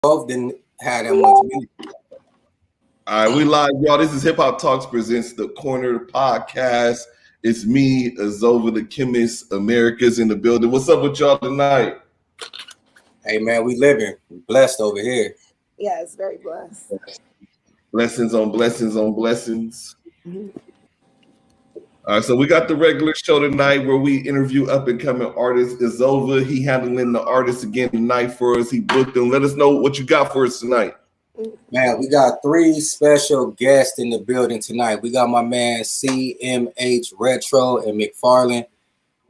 both didn't have that much music. All right, we live, y'all. This is Hip Hop Talks presents the Corner Podcast. It's me, Azova the Chemist. America's in the building. What's up with y'all tonight? Hey man, we living. We blessed over here. Yeah, it's very blessed. Blessings on blessings on blessings. Mm-hmm. All right, so we got the regular show tonight where we interview up and coming artists. Azova, he handling the artists again tonight for us. He booked them. Let us know what you got for us tonight. Man, we got three special guests in the building tonight. We got my man CMH Retro and McFarlane.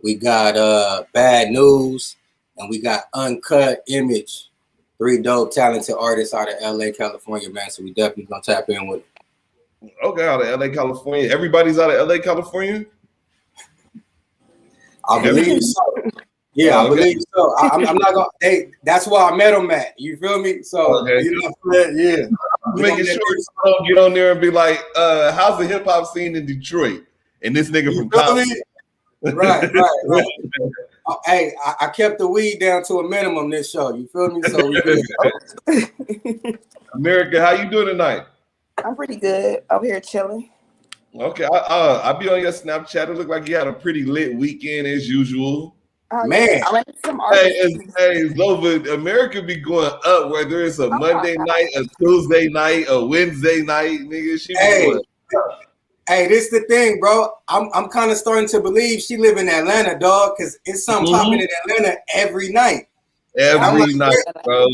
We got Bad News, and we got Uncut Image. Three dope, talented artists out of LA, California, man. So we definitely gonna tap in with it. Okay, out of LA, California. Everybody's out of LA, California? I believe so. Yeah, I believe so. I'm not gonna. Hey, that's where I met him at. You feel me? So you know, yeah. Making sure you don't get on there and be like, "How's the hip hop scene in Detroit?" And this nigga from college. Right. Hey, I kept the weed down to a minimum this show. You feel me? So we good. America, how you doing tonight? I'm pretty good over here chilling. Okay, I be on your Snapchat. It looked like you had a pretty lit weekend as usual. Oh, Man, yeah. I went to some artists. Hey, Zova, America be going up whether it's a Monday night, a Tuesday night, a Wednesday night, nigga. She be going up. Hey, this the thing, bro. I'm kind of starting to believe she live in Atlanta, dog, because it's something popping in Atlanta every night. Every night, bro.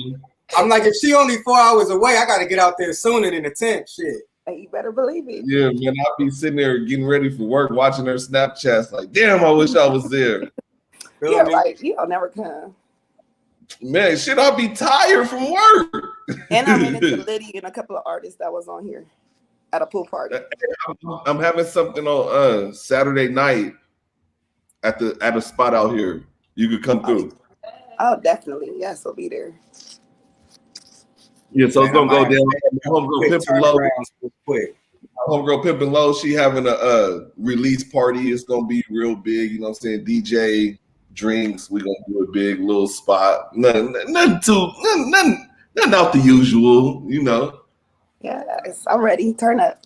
I'm like, if she only 4 hours away, I got to get out there sooner than the 10th. Shit. Hey, you better believe it. Yeah, man. I'll be sitting there getting ready for work, watching her Snapchats. Like, damn, I wish I was there. Yeah, right. You'll never come. Man, shit, I'll be tired from work. And I ran into Liddy and a couple of artists that was on here at a pool party. I'm having something on Saturday night at a spot out here. You could come through. Oh, definitely. Yes, we'll be there. Yeah, so it's gonna go down. Homegirl Pimpin' Low, she having a release party. It's gonna be real big, you know what I'm saying? DJ, drinks, we're gonna do a big little spot. Nothing out the usual, you know. Yes, I'm ready. Turn up.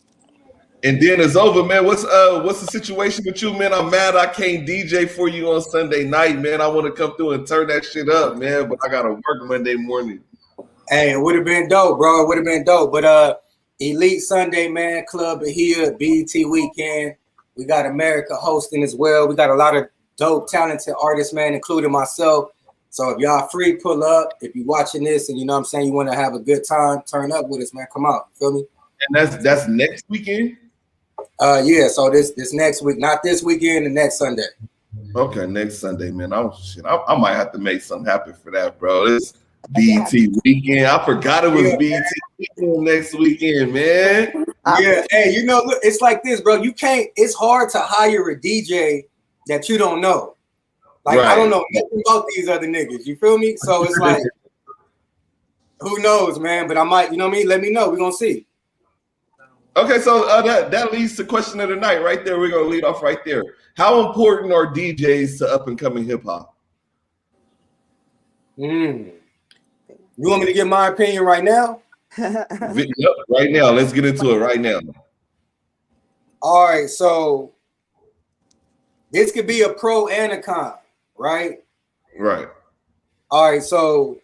And then it's over, man. What's the situation with you, man? I'm mad I can't DJ for you on Sunday night, man. I want to come through and turn that shit up, man, but I gotta work Monday morning. Hey, it would have been dope, bro. It would have been dope. But Elite Sunday, man, Club Bahia, BET Weekend. We got America hosting as well. We got a lot of dope, talented artists, man, including myself. So if y'all free, pull up. If you're watching this and you know what I'm saying, you want to have a good time, turn up with us, man. Come out. Feel me? And that's next weekend? Yeah, so this next week, not this weekend, the next Sunday. Okay, next Sunday, man. I might have to make something happen for that, bro. It's BET Weekend. I forgot it was BET Weekend next weekend, man. Yeah, hey, you know, look, it's like this, bro. It's hard to hire a DJ that you don't know. Like, right. I don't know nothing about these other niggas. You feel me? So it's like, who knows, man? But I might, you know what I mean? Let me know. We're going to see. Okay, so that leads to question of the night right there. We're going to lead off right there. How important are DJs to up-and-coming hip-hop? You want me to give my opinion right now? Yep, right now. Let's get into it right now. All right, so this could be a pro and a con, right? Right. All right, so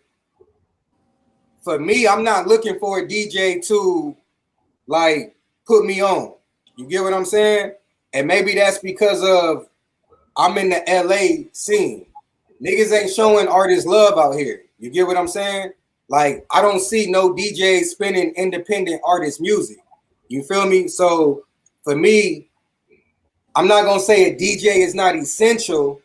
for me, I'm not looking for a DJ to like put me on. You get what I'm saying? And maybe that's because of I'm in the LA scene. Niggas ain't showing artists love out here. You get what I'm saying? Like, I don't see no DJs spinning independent artist music. You feel me? So for me, I'm not gonna say a DJ is not essential,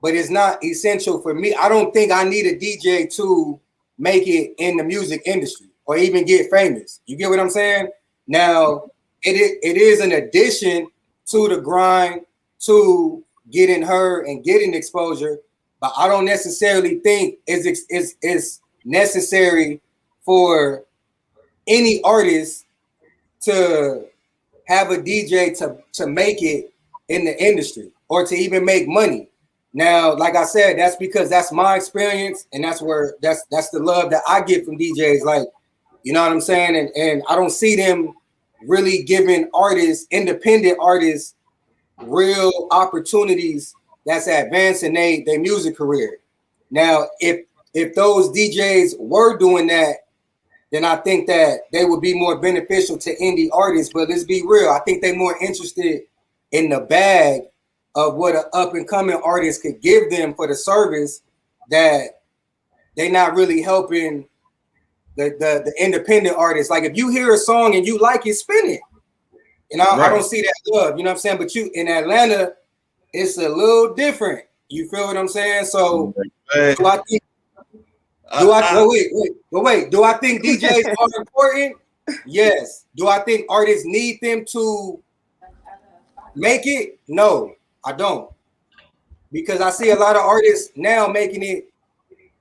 but it's not essential for me. I don't think I need a DJ to make it in the music industry or even get famous. You get what I'm saying? Now, it is an addition to the grind to getting her and getting exposure, but I don't necessarily think it's necessary for any artist to have a DJ to make it in the industry or to even make money. Now, like I said, that's because that's my experience, and that's the love that I get from DJs. Like, you know what I'm saying? And I don't see them really giving artists, independent artists, real opportunities that's advancing their music career. Now, if those DJs were doing that, then I think that they would be more beneficial to indie artists. But let's be real, I think they're more interested in the bag of what an up and coming artist could give them for the service, that they're not really helping the independent artists. Like if you hear a song and you like it, spin it. And I don't see that love, you know what I'm saying? But you in Atlanta, it's a little different. You feel what I'm saying? So do I think wait. Do I think DJs are important? Yes. Do I think artists need them to make it? No, I don't. Because I see a lot of artists now making it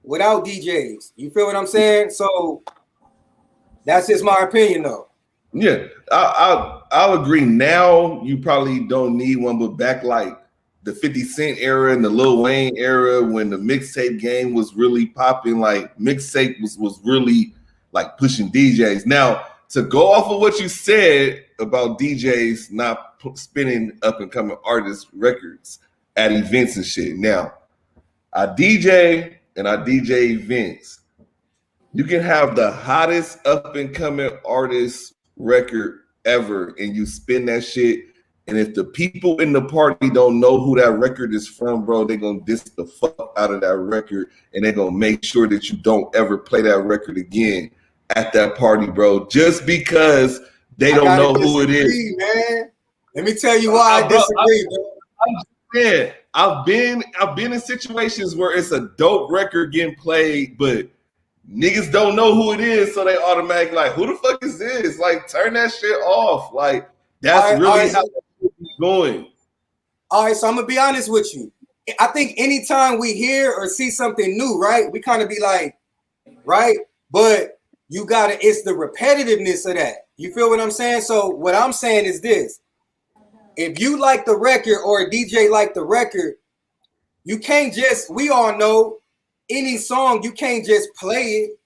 without DJs. You feel what I'm saying? So that's just my opinion, though. Yeah, I'll agree. Now you probably don't need one, but back like the 50 Cent era and the Lil Wayne era, when the mixtape game was really popping, like mixtape was really like pushing DJs. Now, to go off of what you said about DJs not spinning up and coming artists records at events and shit. Now, I DJ and I DJ events. You can have the hottest up and coming artist record ever, and you spin that shit. And if the people in the party don't know who that record is from, bro, they're gonna diss the fuck out of that record, and they're gonna make sure that you don't ever play that record again at that party, bro, just because they don't know who it is. Man. Let me tell you why I disagree, bro. I've been in situations where it's a dope record getting played, but niggas don't know who it is, so they automatically like, who the fuck is this? Like, turn that shit off. Like, that's really how it's going. All right, so I'm gonna be honest with you. I think anytime we hear or see something new, right, we kind of be like, right, but you gotta, it's the repetitiveness of that. You feel what I'm saying? So what I'm saying is this: if you like the record or a DJ like the record, you can't just, we all know any song, you can't just play it.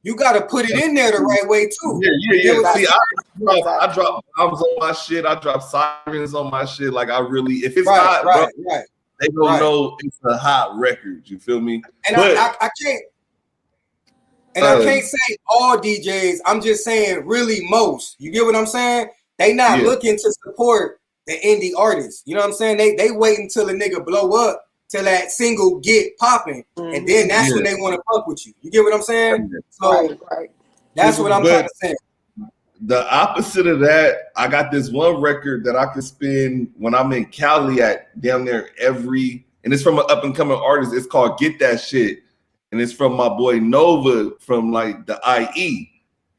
You got to put it in there the right way too. Yeah. See, I drop bombs on my shit. I drop sirens on my shit. Like I really, if it's hot, bro, they don't know it's a hot record. You feel me? And I can't. And I can't say all DJs. I'm just saying really most. You get what I'm saying? They not looking to support the indie artists. You know what I'm saying? They wait until a nigga blow up till that single get popping, and then that's when they want to fuck with you. You get what I'm saying? So that's what I'm trying to say. The opposite of that, I got this one record that I can spin when I'm in Cali at down there and it's from an up and coming artist. It's called Get That Shit, and it's from my boy Nova from like the IE.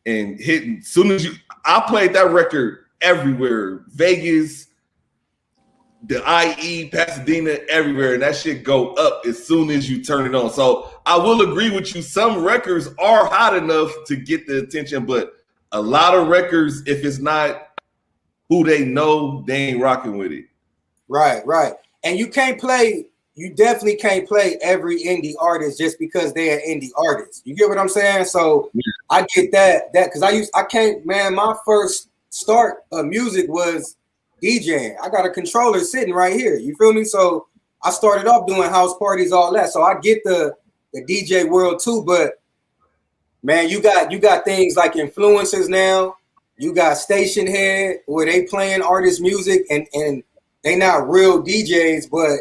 And hitting soon as I played that record everywhere, Vegas, the IE, Pasadena, everywhere, and that shit go up as soon as you turn it on. So I will agree with you. Some records are hot enough to get the attention, but a lot of records, if it's not who they know, they ain't rocking with it. Right. And you definitely can't play every indie artist just because they're an indie artist. You get what I'm saying? So I get that because my first start of music was DJing. I got a controller sitting right here. You feel me? So I started off doing house parties, all that. So I get the DJ world too, but man, you got things like influencers now. You got station head where they playing artist music and they not real DJs, but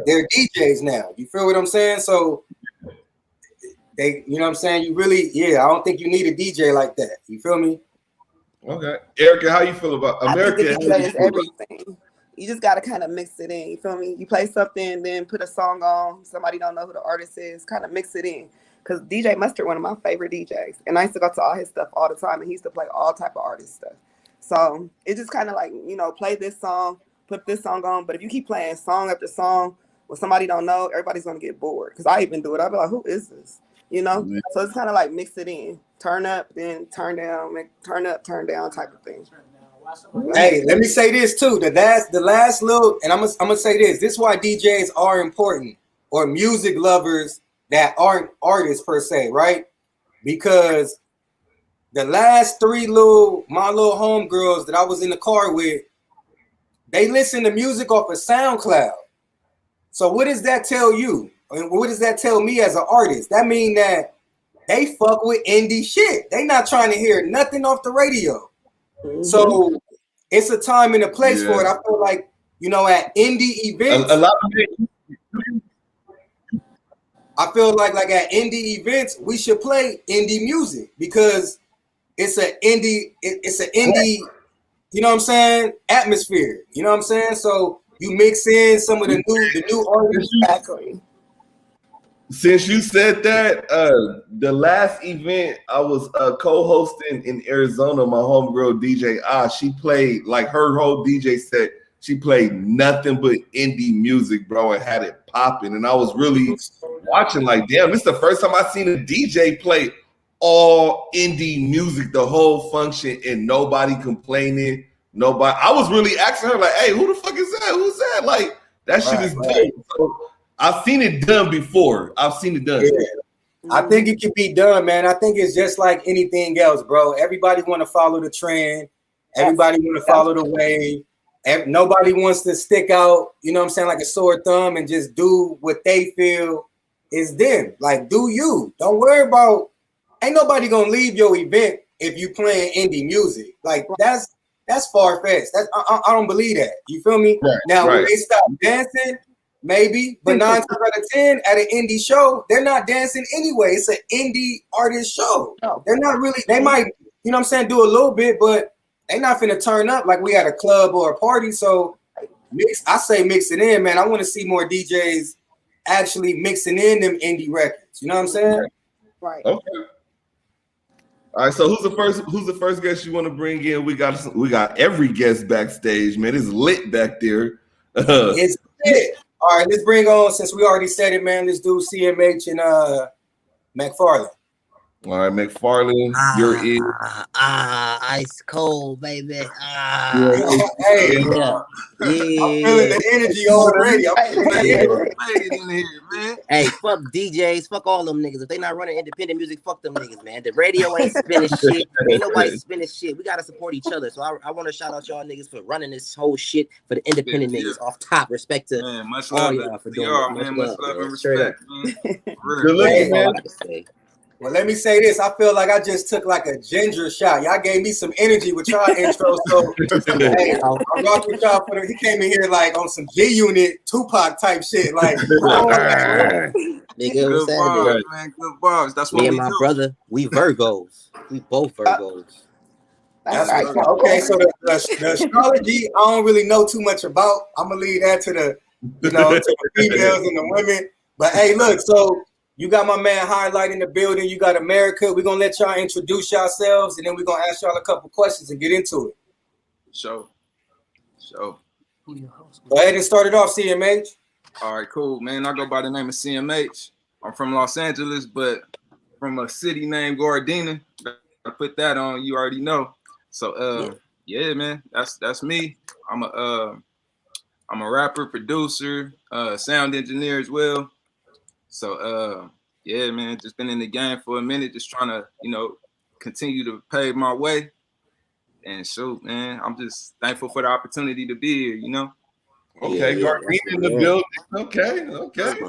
they're DJs now. You feel what I'm saying? So they, you know what I'm saying? You really, I don't think you need a DJ like that. You feel me? Okay, Erica, how you feel about America? I think the DJ is everything. You just gotta kind of mix it in. You feel me? You play something, then put a song on. Somebody don't know who the artist is. Kind of mix it in. Cause DJ Mustard, one of my favorite DJs, and I used to go to all his stuff all the time, and he used to play all type of artist stuff. So it just kind of like, play this song, put this song on. But if you keep playing song after song with somebody don't know, everybody's gonna get bored. Cause I even do it. I'll be like, who is this? So it's kind of like mix it in, turn up, then turn down, turn up, turn down type of thing. Hey, let me say this too. The last little, and I'm gonna say this. This is why DJs are important. or music lovers that aren't artists per se, right? Because the last three my little homegirls that I was in the car with, they listen to music off of SoundCloud. So what does that tell you? And what does that tell me as an artist? That mean that they fuck with indie shit. They not trying to hear nothing off the radio. Mm-hmm. So it's a time and a place for it. I feel like, you know, at indie events, a lot of I feel like at indie events, we should play indie music because it's an indie, you know what I'm saying, atmosphere. You know what I'm saying? So you mix in some of the new artists. Exactly. Since you said that, the last event I was co-hosting in Arizona, my homegirl DJ she played like her whole DJ set. She played nothing but indie music, bro, and had it popping. And I was really watching like, damn, this is the first time I seen a DJ play all indie music, the whole function, and nobody complaining. Nobody. I was really asking her like, hey, who the fuck is that? Who's that? Like, that shit is dope. So I've seen it done before. I've seen it done. Yeah. I think it can be done, man. I think it's just like anything else, bro. Everybody want to follow the trend. Everybody want to follow the wave. Nobody wants to stick out, you know what I'm saying, like a sore thumb and just do what they feel is them. Like, do you. Don't worry about, ain't nobody gonna leave your event if you playing indie music. Like, that's far-fetched. I don't believe that. You feel me? Right, now, when they stop dancing, maybe, but 9 times out of 10 at an indie show, they're not dancing anyway. It's an indie artist show. They're not really, they might, you know what I'm saying, do a little bit, but they not finna turn up like we at a club or a party. So I say mix it in, man. I want to see more DJs actually mixing in them indie records. You know what I'm saying? Right. Okay. All right. So who's the first guest you want to bring in? We got every guest backstage, man. It's lit back there. It's lit. All right, let's bring on, since we already said it, man. Let's do CMH and McFarlane. All right, McFarlane, you're in. Ice cold, baby. Hey, yeah. I'm feeling the energy already. Hey, fuck DJs, fuck all them niggas. If they not running independent music, fuck them niggas, man. The radio ain't spinning shit. Ain't nobody spinning shit. We gotta support each other. So I want to shout out y'all niggas for running this whole shit for the independent niggas off top. Respect to much all love y'all for doing it. Man. Much love and Straight respect, up. Man. Good looking, man. Well, let me say this. I feel like I just took like a ginger shot. Y'all gave me some energy with y'all intro. So hey, I rock with y'all for he came in here like on some G-Unit Tupac type shit. Like Nigga, Good vibes, man. Good vibes. That's what me we and my do. brother, we Virgos. We both Virgos. That's right. Okay, so the astrology I don't really know too much about. I'm gonna leave that to the to the females and the women. But hey, look, so you got my man Highlight in the building. You got America. We're going to let y'all introduce yourselves, and then we're going to ask y'all a couple questions and get into it. Show. Go ahead and start it off, CMH. All right, cool, man. I go by the name of CMH. I'm from Los Angeles, but from a city named Gardena. I put that on. You already know. So, yeah, man. That's me. I'm a rapper, producer, sound engineer as well. So, yeah, man, just been in the game for a minute, just trying to, continue to pave my way. And shoot, man, I'm just thankful for the opportunity to be here, Okay, Gardena in the building. Okay. That's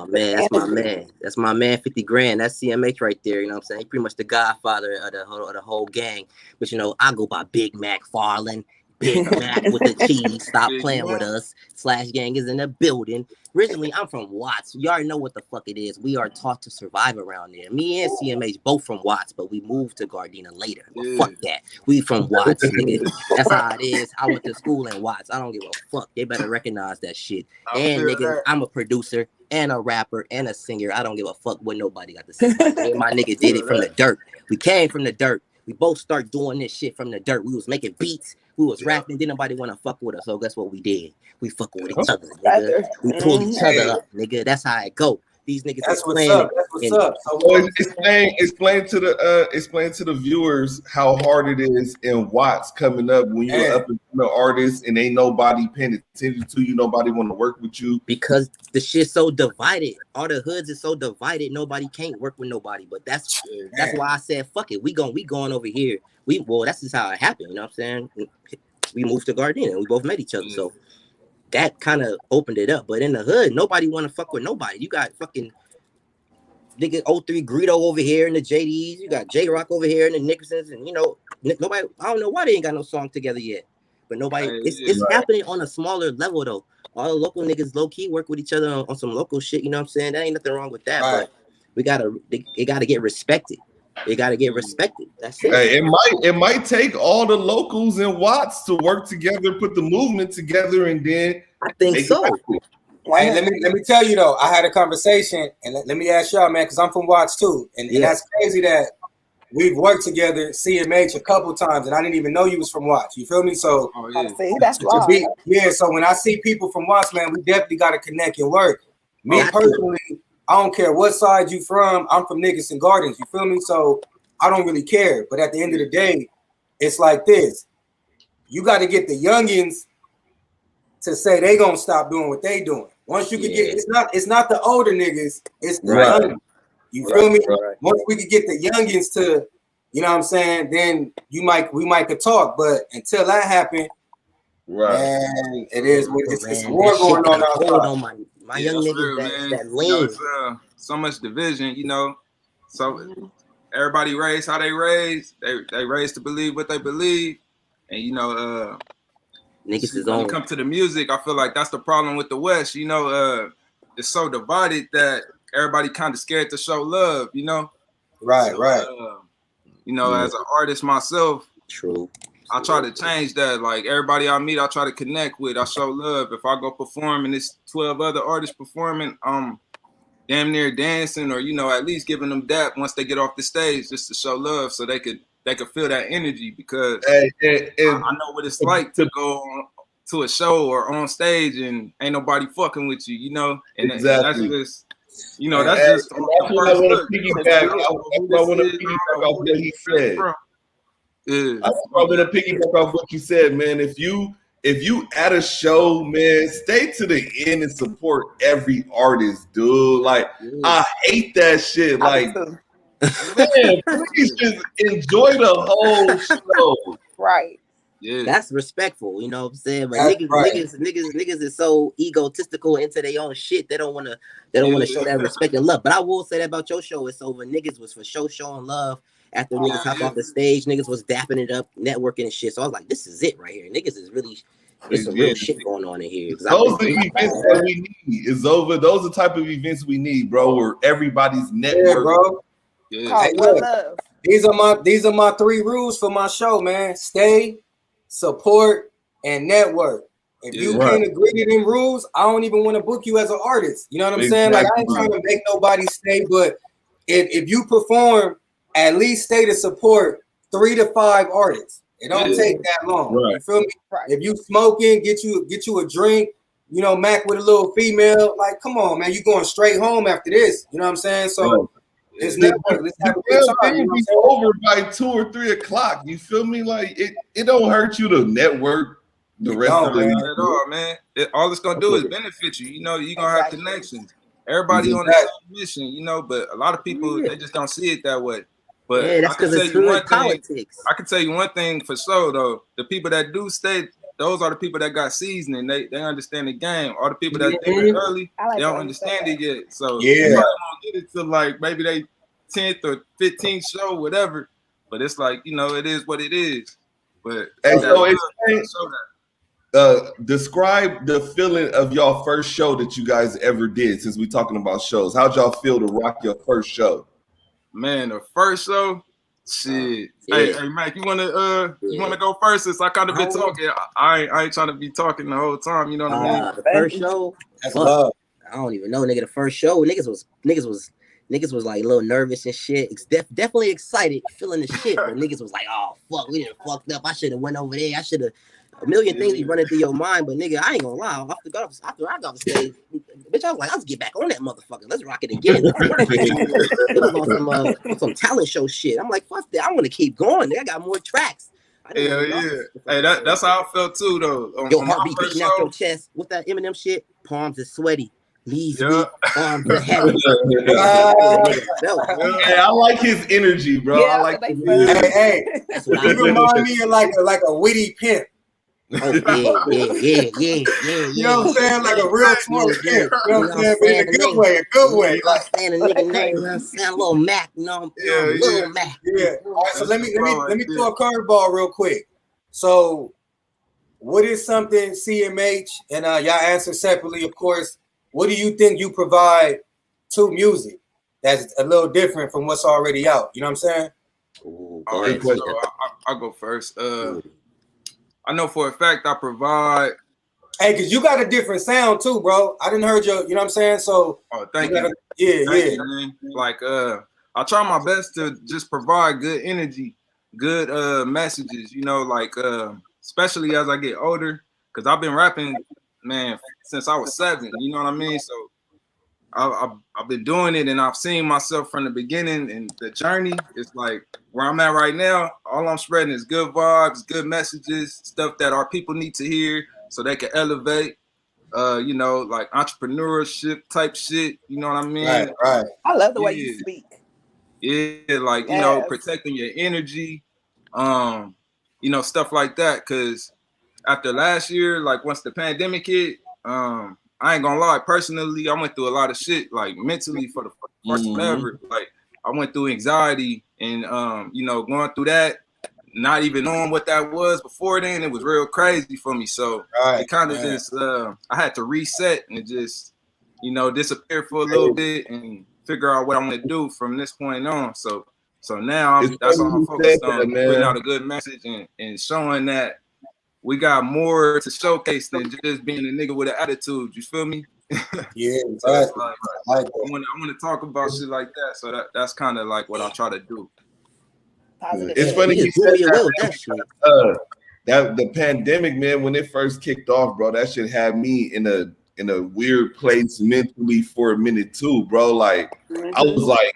my man. That's my man, 50 grand. That's CMH right there. You know what I'm saying? He's pretty much the godfather of the whole gang. But, I go by Big Mac Farland. Big Mac with the cheese. Stop playing with us. Slash Gang is in the building. Originally, I'm from Watts. You already know what the fuck it is. We are taught to survive around there. Me and CMH both from Watts, but we moved to Gardena later. But fuck that. We from Watts, nigga. That's how it is. I went to school in Watts. I don't give a fuck. They better recognize that shit. And nigga, I'm a producer and a rapper and a singer. I don't give a fuck what nobody got to say. Me and my nigga did it from the dirt. We came from the dirt. We both start doing this shit from the dirt. We was making beats. We was rapping. Didn't nobody want to fuck with us. So guess what we did? We fucking with each other, nigga. We pulled each other up, nigga. That's how it go. these niggas That's is what's playing up. That's what's and up. So So explain to the viewers how hard it is in Watts coming up when you're Man. up and coming artist and ain't nobody paying attention to you, nobody want to work with you. because the shit's so divided. All the hoods is so divided. Nobody can't work with nobody. But that's why I said fuck it. We going over here. That's just how it happened. You know what I'm saying? We moved to Gardena and we both met each other. So that kind of opened it up. But in the hood, nobody want to fuck with nobody. You got fucking nigga 03 Greedo over here in the JDs. You got J Rock over here in the Nickersons, and nobody. I don't know why they ain't got no song together yet. But nobody. It's happening on a smaller level though. All the local niggas low key work with each other on some local shit. You know what I'm saying? That ain't nothing wrong with that. Right. But it gotta get respected. They gotta get respected. That's it. Hey, it might take all the locals and Watts to work together, put the movement together, and then I think make it so. happen. Hey, let me tell you though, I had a conversation, and let me ask y'all, man, because I'm from Watts too, and that's crazy that we've worked together, CMH, a couple times, and I didn't even know you was from Watts. You feel me? So See, that's wrong. so when I see people from Watts, man, we definitely got to connect and work. Me personally, I don't care what side you from. I'm from Nickerson Gardens. You feel me? So I don't really care. But at the end of the day, it's like this: you got to get the youngins to say they gonna stop doing what they doing. Once you can get, it's not the older niggas, it's the youngins. You feel me? Right. Once we could get the youngins to, you know what I'm saying, then we might could talk. But until that happened, man, it is what it's war going on outside. My young niggas that lean. So much division, So everybody raised how they raised. They raised to believe what they believe, and niggas is when on. it comes to the music, I feel like that's the problem with the West. It's so divided that everybody kind of scared to show love. Right. As an artist myself, true. I try to change that. Like everybody I meet, I try to connect with. I show love. If I go perform and it's 12 other artists performing, damn near dancing or at least giving them dap once they get off the stage just to show love so they could feel that energy because I know what it's like to go to a show or on stage and ain't nobody fucking with you, and exactly. That's just I want to piggyback off what he said. I want to piggyback off what you said, man. If you at a show, man, stay to the end and support every artist, dude. Like, I hate that shit. Like, man, please just enjoy the whole show. Right. Yeah. That's respectful, you know what I'm saying? But niggas is so egotistical into their own shit. They don't want to show that respect and love. But I will say that about your show. It's over. Niggas was for sure showing love. After niggas hop off the stage, niggas was dapping it up, networking and shit. So I was like, this is it right here. Niggas is really, there's some real shit going on in here. Those are the events that we need. It's over. Those are the type of events we need, bro, where everybody's networking. Bro. Yeah. Hey, look, these are my 3 rules for my show, man. Stay, support, and network. If you can't agree to them rules, I don't even want to book you as an artist. You know what I'm saying? Like, I ain't trying to make nobody stay, but if you perform, at least stay to support 3 to 5 artists. It don't take that long. You feel me? If you smoking, get you a drink, Mac with a little female. Like, come on, man. You going straight home after this. You know what I'm saying? So it's network. Let's have a good time. It'll be over by 2 or 3 o'clock. You feel me? Like it don't hurt you to network the rest of the night at all, man. All it's gonna do is benefit you. You're gonna have connections. Everybody on the same mission, but a lot of people they just don't see it that way. But that's because it's good politics. I can tell you one thing for sure though. The people that do stay, those are the people that got seasoning. They understand the game. All the people that did it early, they don't understand it yet. So they won't get it till like maybe they 10th or 15th show, whatever. But it's like, it is what it is. But describe the feeling of y'all first show that you guys ever did since we talking about shows. How'd y'all feel to rock your first show? Man, the first show, shit. Hey, Mac, you wanna go first? Since I kind of been talking, I ain't trying to be talking the whole time. You know what I mean? The first show, that's love. I don't even know, nigga. The first show, niggas was Niggas was like a little nervous and shit. Definitely excited, feeling the shit. But niggas was like, oh fuck, we done fucked up. I should have went over there. I should have. A million things be running through your mind, but nigga, I ain't gonna lie. After I got off the stage, bitch, I was like, let's get back on that motherfucker. Let's rock it again. It was on some talent show shit. I'm like, fuck that. I want to keep going. I got more tracks. Hell yeah. Hey, that's how I felt too, though. Your heartbeat beating out your chest with that Eminem shit. Palms are sweaty. Knees weak. Arms are heavy. Hey, I like his energy, bro. Yeah, I like. Hey, you remind me of like a witty pimp. Oh, yeah. You know what I'm saying? Like a real smart pimp. You know what I'm saying? But in a good way, Like saying a nigga name, sound Lil Mac, you know? Lil Mac. Yeah. All right, so let me throw a curveball real quick. So, what is something CMH and y'all answer separately, of course? What do you think you provide to music that's a little different from what's already out? You know what I'm saying? Ooh, All right, so I'll go first. I know for a fact I provide. Hey, because you got a different sound too, bro. I didn't heard you know what I'm saying? So thank you. Thank you, man. Like I try my best to just provide good energy, good messages, you know, like especially as I get older, because I've been rapping, man, since I was 7, you know what I mean? So I've been doing it and I've seen myself from the beginning, and the journey is like where I'm at right now. All I'm spreading is good vibes, good messages, stuff that our people need to hear so they can elevate, you know, like entrepreneurship type shit. You know what I mean? Right. I love the way you speak. Yeah, like, you know, protecting your energy, you know, stuff like that. Cause after last year, like once the pandemic hit, I ain't gonna lie, personally, I went through a lot of shit, like mentally for the first time ever. Like I went through anxiety and you know, going through that, not even knowing what that was before then, it was real crazy for me. So it kind of just I had to reset and just, you know, disappear for a little bit and figure out what I'm gonna do from this point on. So now that's all I'm focused on, putting out a good message and showing that we got more to showcase than just being a nigga with an attitude. You feel me? Yeah, so like, I want to talk about shit like that. So that's kind of like what I try to do. Positive. It's funny you said that the pandemic, man, when it first kicked off, bro, that shit had me in a weird place mentally for a minute too, bro. Like I was like,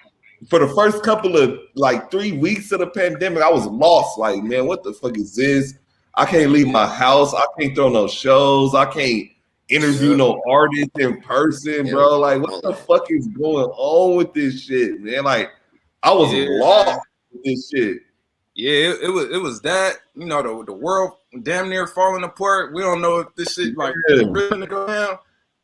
for the first couple of like 3 weeks of the pandemic, I was lost. Like, man, what the fuck is this? I can't leave my house. I can't throw no shows. I can't interview no artists in person, bro. Like, what the fuck is going on with this shit, man? Like, I was lost with this shit. Yeah, it was that, you know, the world damn near falling apart. We don't know if this shit like really gonna go down.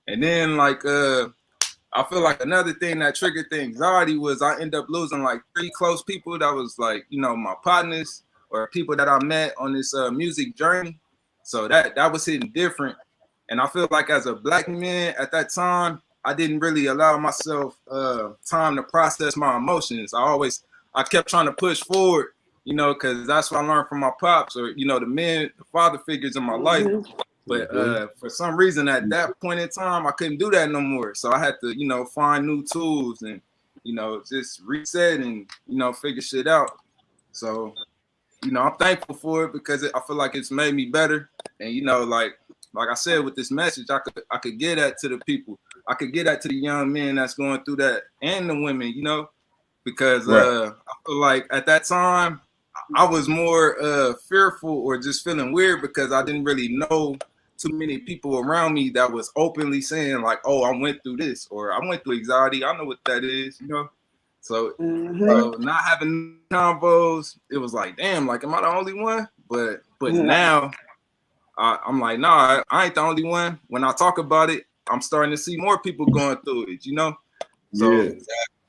And then like I feel like another thing that triggered the anxiety was I ended up losing like 3 close people that was like, you know, my partners or people that I met on this music journey. So that was hitting different. And I feel like as a Black man at that time, I didn't really allow myself time to process my emotions. I kept trying to push forward, you know, because that's what I learned from my pops or, you know, the father figures in my life. But for some reason at that point in time, I couldn't do that no more. So I had to, you know, find new tools and, you know, just reset and, you know, figure shit out. So, you know, I'm thankful for it because I feel like it's made me better. And, you know, like I said, with this message, I could get that to the people. I could get that to the young men that's going through that and the women, you know, because I feel like at that time I was more fearful or just feeling weird because I didn't really know too many people around me that was openly saying like, oh, I went through this or I went through anxiety. I know what that is, you know? So, so not having combos, it was like, damn, like, am I the only one? But now I'm like, nah, I ain't the only one. When I talk about it, I'm starting to see more people going through it, you know? So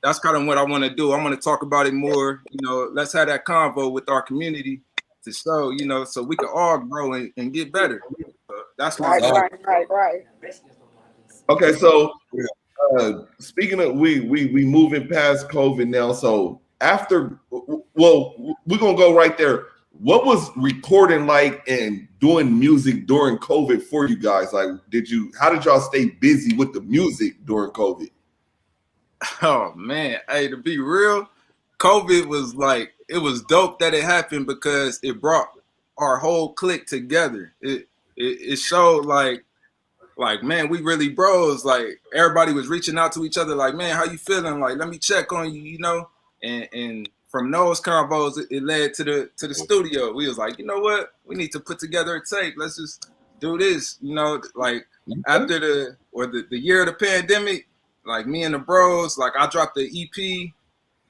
that's kind of what I want to do. I want to talk about it more, you know, let's have that convo with our community to show, you know, so we can all grow and get better. That's my right. Okay, so speaking of we moving past COVID now. So after, well, we're gonna go right there. What was recording like and doing music during COVID for you guys? Like, how did y'all stay busy with the music during COVID? Oh man, hey, to be real, COVID was like, it was dope that it happened because it brought our whole clique together. It showed like man, we really bros. Like everybody was reaching out to each other, like, man, how you feeling? Like, let me check on you, you know. And from those combos, it led to the studio. We was like, you know what, we need to put together a tape. Let's just do this, you know. Like after the year of the pandemic, like me and the bros, like I dropped the EP,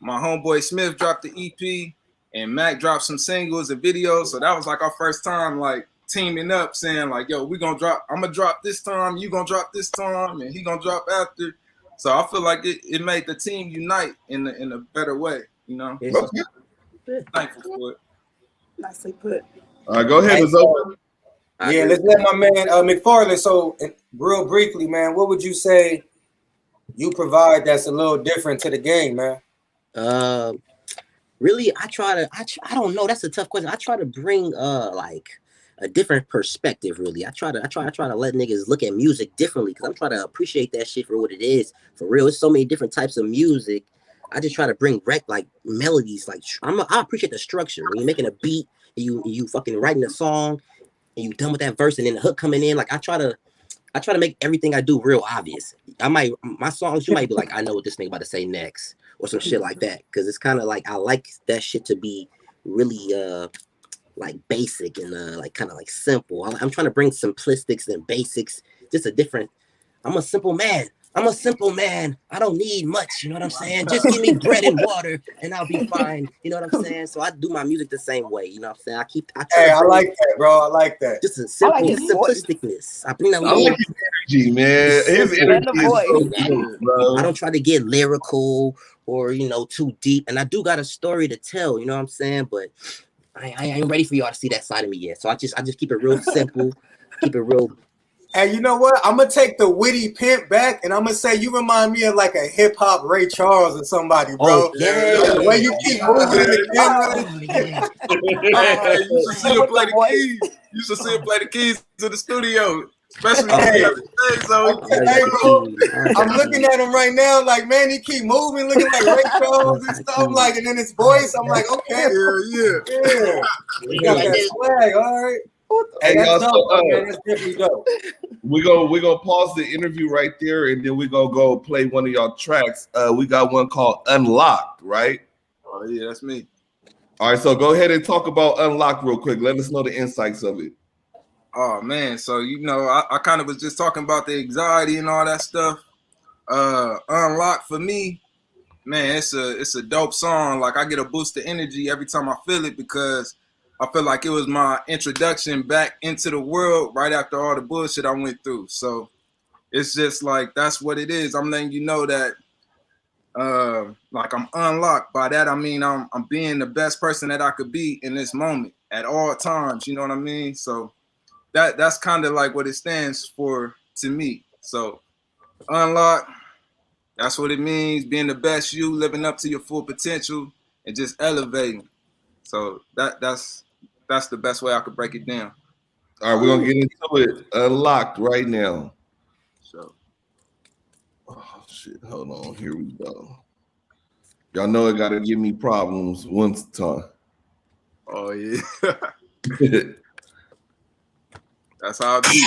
my homeboy Smith dropped the EP, and Mac dropped some singles and videos. So that was like our first time like teaming up, saying like, yo, I'm gonna drop this time, you gonna drop this time, and he gonna drop after. So I feel like it made the team unite in a better way, you know. So thankful for it. Nicely put. All right, go ahead, Azoka. Yeah, let's let my man McFarland. So real briefly, man, what would you say you provide that's a little different to the game, man? Really, I don't know. That's a tough question. I try to bring like a different perspective. Really, I try to let niggas look at music differently, because I'm trying to appreciate that shit for what it is. For real, there's so many different types of music. I just try to bring like melodies. Like I appreciate the structure. When you're making a beat, and you fucking writing a song, and you done with that verse, and then the hook coming in. Like I try to make everything I do real obvious. My songs, you might be like, I know what this nigga about to say next, or some shit like that, because it's kind of like, I like that shit to be really like basic and like kind of like simple. I'm trying to bring simplistics and basics, just a different. I'm a simple man. I don't need much. You know what I'm saying? Just give me bread and water and I'll be fine. You know what I'm saying? So I do my music the same way. You know what I'm saying? I like that, bro. I like that. Just a simple simplisticness. I bring that I like his energy, man. His energy is so good, bro. I don't try to get lyrical or, you know, too deep. And I do got a story to tell, you know what I'm saying? But I ain't ready for y'all to see that side of me yet. So I just keep it real simple, keep it real. And you know what? I'm gonna take the witty pimp back, and I'm gonna say you remind me of like a hip hop Ray Charles or somebody, bro. Oh, yeah. The way you keep moving in the camera. You should see him play the keys. You should see him play the keys to the studio, especially I'm looking at him right now, like, man, he keep moving, looking like Ray Charles and stuff, like, and then his voice, I'm like, okay, yeah. He got that swag, all right. Hey, that's y'all, dope, man. That's definitely dope. We're gonna pause the interview right there, and then we're gonna go play one of y'all tracks. We got one called Unlocked, right? Oh yeah, that's me. All right, so go ahead and talk about Unlocked real quick. Let us know the insights of it. Oh man, so you know, I kind of was just talking about the anxiety and all that stuff. Unlocked for me, man, it's a dope song. Like I get a boost of energy every time I feel it, because I feel like it was my introduction back into the world right after all the bullshit I went through. So it's just like, that's what it is. I'm letting you know that like I'm unlocked. By that I mean I'm being the best person that I could be in this moment at all times. You know what I mean? So that's kind of like what it stands for to me. So unlocked, that's what it means. Being the best you, living up to your full potential, and just elevating. So that's the best way I could break it down. All right, we're gonna get into it. Unlocked right now. So, oh shit, hold on. Here we go. Y'all know it gotta give me problems once time. Oh yeah. That's how it be.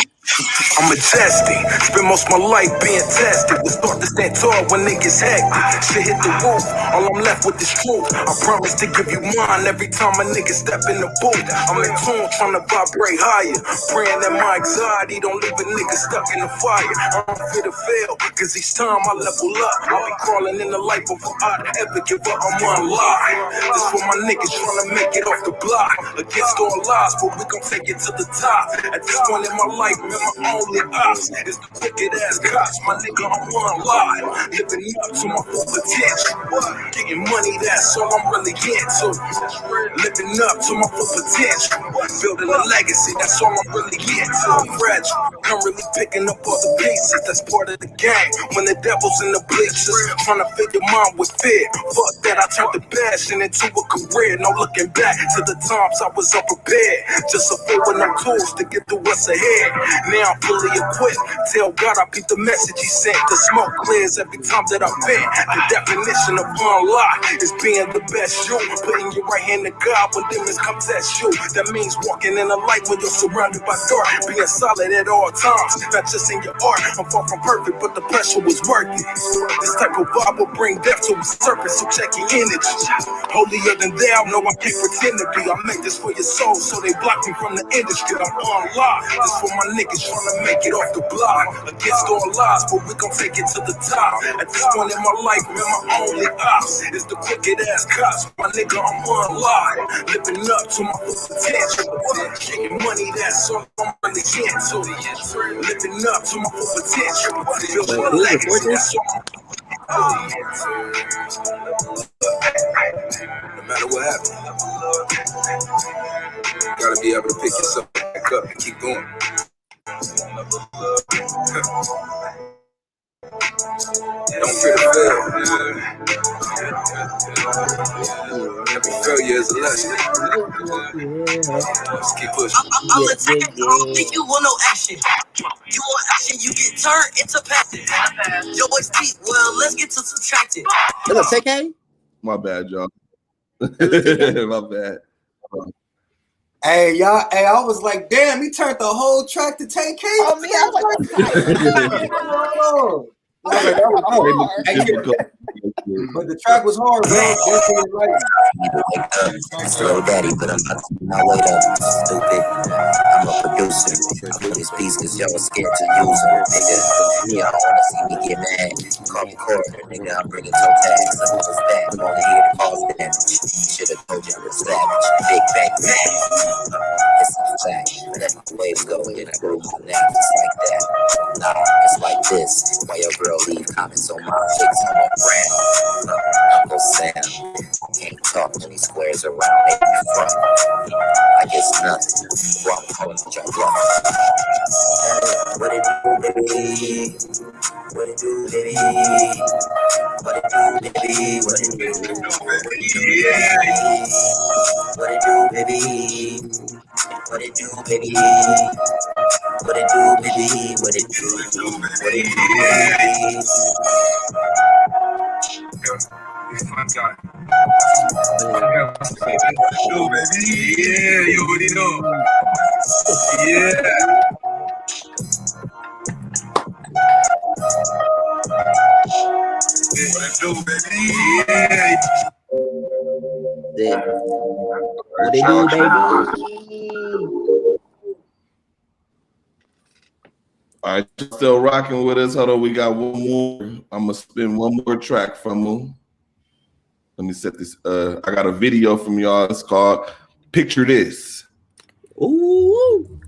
I'm majestic, spend most of my life being tested. We start to stand tall when niggas hectic. Shit hit the roof, all I'm left with is truth. I promise to give you mine every time a nigga step in the booth. I'm in tune, trying to vibrate higher, praying that my anxiety don't leave a nigga stuck in the fire. I don't fear to fail, cause each time I level up, I'll be crawling in the life of I'd ever give up. I'm unlocked. This for my niggas trying to make it off the block. Against all lies, but we gon' take it to the top. At this point in my life, man, my only option is the wicked ass cops. My nigga, I'm unlocked. Living up to my full potential. Getting money, that's all I'm really into. Living up to my full potential. Building a legacy, that's all I'm really into. Fragile, I'm really picking up all the pieces. That's part of the game. When the devil's in the bleachers, trying to fill your mind with fear. Fuck that, I turned the passion into a career. No looking back to the times I was unprepared. Just a fool with no tools to get through what's ahead. Now I'm fully equipped. Tell God I beat the message he sent. The smoke clears every time that I vent. The definition of unlock is being the best you. Putting your right hand to God when demons come test you. That means walking in the light when you're surrounded by dark. Being solid at all times, not just in your art. I'm far from perfect, but the pressure was worth it. This type of vibe will bring death to a serpent, so check your energy. Holier than thou, no I can't pretend to be. I make this for your soul, so they block me from the industry. I'm unlocked. This for my niggas trying to make it off the block. Against all lies, but we gon' take it to the top. At this point in my life, man, my only ops is the crooked ass cops. My nigga, I'm unlocked. Living up to my full potential. Getting money, that's all I'm really into. Living up to my full potential. Building a legacy, that's all I'm no matter what happens, you gotta be able to pick yourself back up and keep going. Don't fear to fail. Every failure is a lesson. Let's keep pushing. I'm attacking. I don't think you want no action. You want action, you get turned into passive. Your boy's deep. Well, let's get to subtracting. What's up, TK? My bad, y'all. My bad. Hey, y'all. Hey, I was like, damn, he turned the whole track to 10K. Oh, me, I was like, but the track was hard, man. Slow daddy, but I'm about to my weight up. Stupid. I'm a producer. I put this piece cause y'all was scared to use them, nigga. Me, I don't wanna see me get mad. Call me coroner, nigga. I'm bringing toe tags. I'm just that. I'm only here to cause damage. Should've told you I'm a savage. Big bang man. It's a fact. That's the way to go. Then I grew my name just like that. Nah, it's like this. Why your girl leave comments on my pics on my brand? Uncle Sam can't talk when he squares around in front. I guess nothing. Wrong phone, y'all bluff. What it do, baby? What it do, baby? What it do, baby? What it do, what it do, baby? What it do, baby? What it do, baby? What it do? What it do, baby? My God. Yo, baby. Yeah, you already know. Yeah. What it do, baby? Yeah. What they do, baby? All right, still rocking with us. Hold on, we got one more. I'm gonna spin one more track from him. Let me set this. I got a video from y'all. It's called "Picture This." Ooh.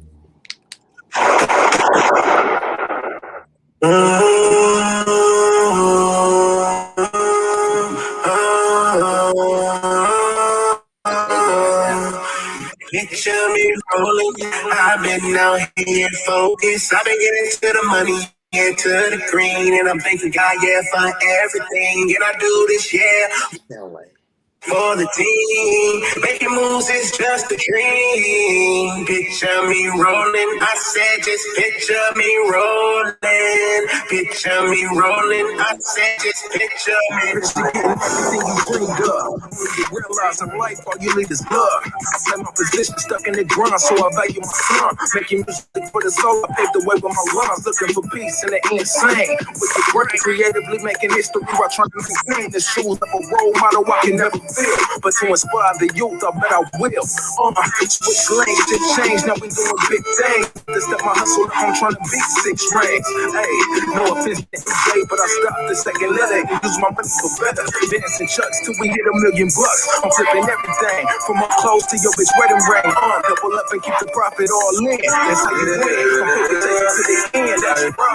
Picture me rolling. I've been out here focused. I've been getting to the money and to the green, and I'm thanking God, yeah, for everything. And I do this, yeah, for the team. Making moves is just a dream. Picture me rolling. I said, just picture me rolling. Picture me rolling. I said, just picture me. Everything you bring up. You realize in life all you need is love. I play my position stuck in the grind, so I value my son. Making music for the soul, I paved the way with my lungs. Looking for peace in the insane. With the brain, creatively making history while trying to maintain the shoes of a role model I can never feel. But to inspire the youth, I bet I will. Switch lanes, just change, now we doing big things. To step my hustle, I'm trying to beat 6 rings. Hey, no offense to day, but I stopped the second letter and use my money for better. Dancing chucks till we hit $1 million. I'm flipping everything, from my clothes to your bitch wedding ring. Double up and keep the profit all in. That's how you win. From take it to the end. That's right.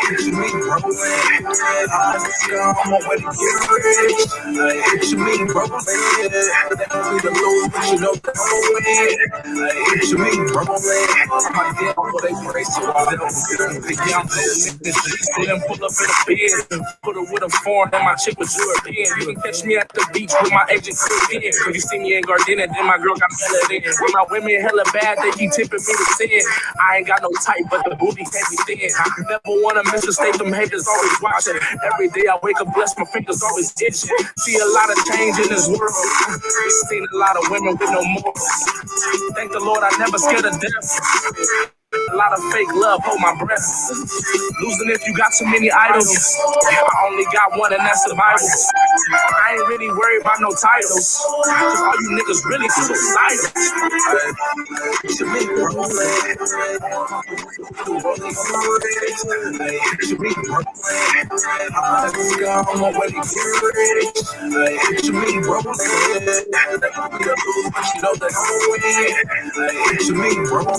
Picture me rolling. I'm on way to get rich. Picture me rolling. They want me to lose, but you know that I'm gonna win. Picture me rolling. My damn for they brace so I don't pick out those niggas. See them pull up in a bed. Put her with a foreign and my chick was European. You can catch me at the beach with my agent Chris. You see me in Gardena, then my girl got melanin. When my women hella bad, they keep tipping me to sin. I ain't got no type, but the booty can't be thin. Never wanna miss a state, them haters always watching. Every day I wake up blessed, my fingers always itching. See a lot of change in this world. Seen a lot of women with no morals. Thank the Lord I never scared of death. A lot of fake love, hold my breath. Losing if you got too many idols. I only got one and that's survival. I ain't really worried about no titles. Cause all you niggas really suicidal. Picture me rolling. Picture me rolling. I'm on way to get rich. Picture me rolling. You know that I'm gonna win. Picture me rolling.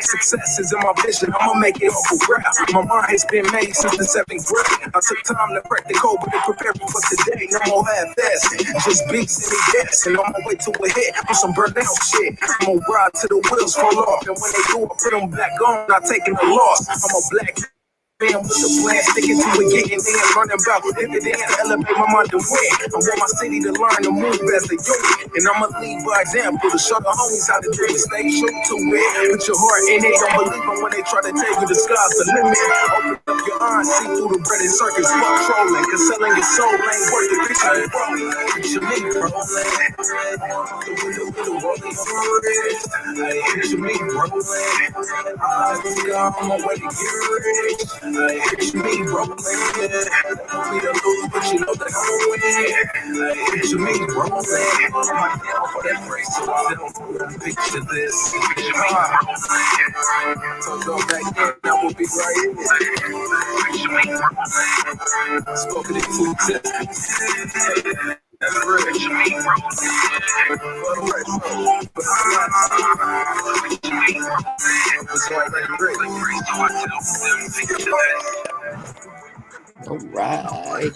Success is in my vision. I'ma make it off a rap. My mind has been made since the 7th grade. I took time to crack the code, but it prepared me for today. No more half-assed, just beats and gas. And on my way to a hit with some burnt out shit. I'm gonna ride till the wheels fall off, and when they do, I put them back on. Not taking a loss. I'm a black man with the plan, sticking to it, getting in, learning about dividends to elevate my mind to win. I want my city to learn to move as a unit, and I'ma lead by example to show the homies how to do it. Stay true to it, put your heart in it. Don't believe them when they try to tell you the sky's the limit. Open up your eyes, see through the bread and circus, fuck trolling, cause selling your soul ain't worth the picture you rolling. Picture me rolling. Picture me rolling. I'm on way to get rich. Picture me rolling. Want me to lose, but you know that I'm gonna win. Picture me rolling. I'm down for that race, so I don't picture this. So go back there, now we'll be right in. Picture me rolling. Spoken it to existence. That's real. Picture me All right.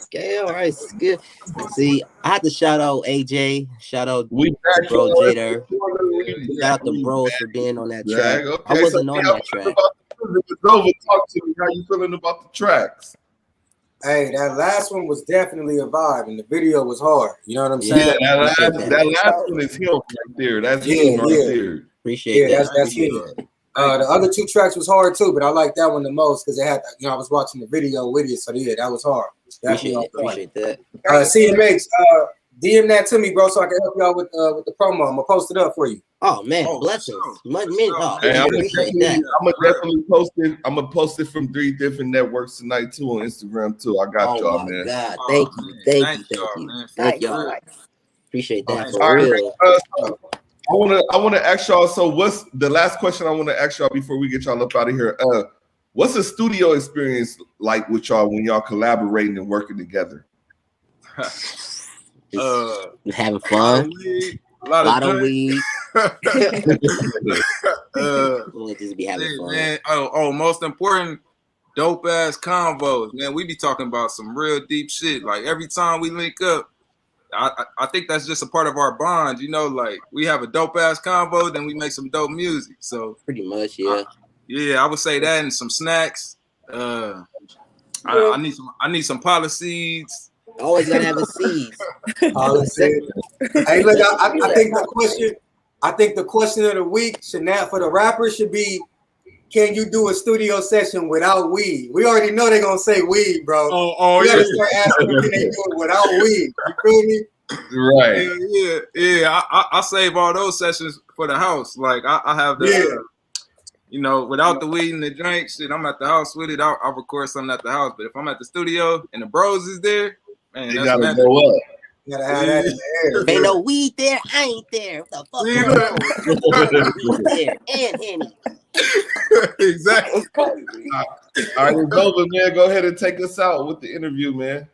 Okay, all right. It's good. See, I had to shout out AJ, shout out We bro Jader, shout out the bros for being on that track. Okay, I wasn't on that track. It's over. Talk to me. How you feeling about the tracks? Hey, that last one was definitely a vibe, and the video was hard. You know what I'm saying? Yeah, that last one is him right there. That's him right there. Appreciate that. That's him. The other two tracks was hard too, but I like that one the most because it had, I was watching the video with it, so yeah, that was hard. Appreciate that. CMH, DM that to me, bro, so I can help you out with the promo. I'm gonna post it up for you. Oh man, blessings. Hey, I'm gonna definitely post it. I'm gonna post it from 3 different networks tonight too on Instagram too. I got y'all, man. God, thank y'all. Appreciate that for real. I want to ask y'all. So, what's the last question I want to ask y'all before we get y'all up out of here? What's the studio experience like with y'all when y'all collaborating and working together? Having fun. A lot of weed. We'll just be having fun. Man. Most important, dope ass convos, man. We be talking about some real deep shit. Like every time we link up, I think that's just a part of our bond, you know. Like we have a dope ass convo, then we make some dope music. So pretty much, yeah. I would say that and some snacks. I need some policies. Always gotta have the seeds. Hey, look, I think the question of the week for the rappers should be, can you do a studio session without weed? We already know they're gonna say weed, bro. We gotta start asking, can they do it without weed? You feel me? Right. Yeah. I save all those sessions for the house. Like I have the without the weed and the drink, shit, I'm at the house with it. I'll record something at the house. But if I'm at the studio and the bros is there, man, you gotta go up. You gotta have that in the air. Ain't no weed there, I ain't there. What the fuck? There and Henny. Exactly. All right, Nova, man, go ahead and take us out with the interview, man.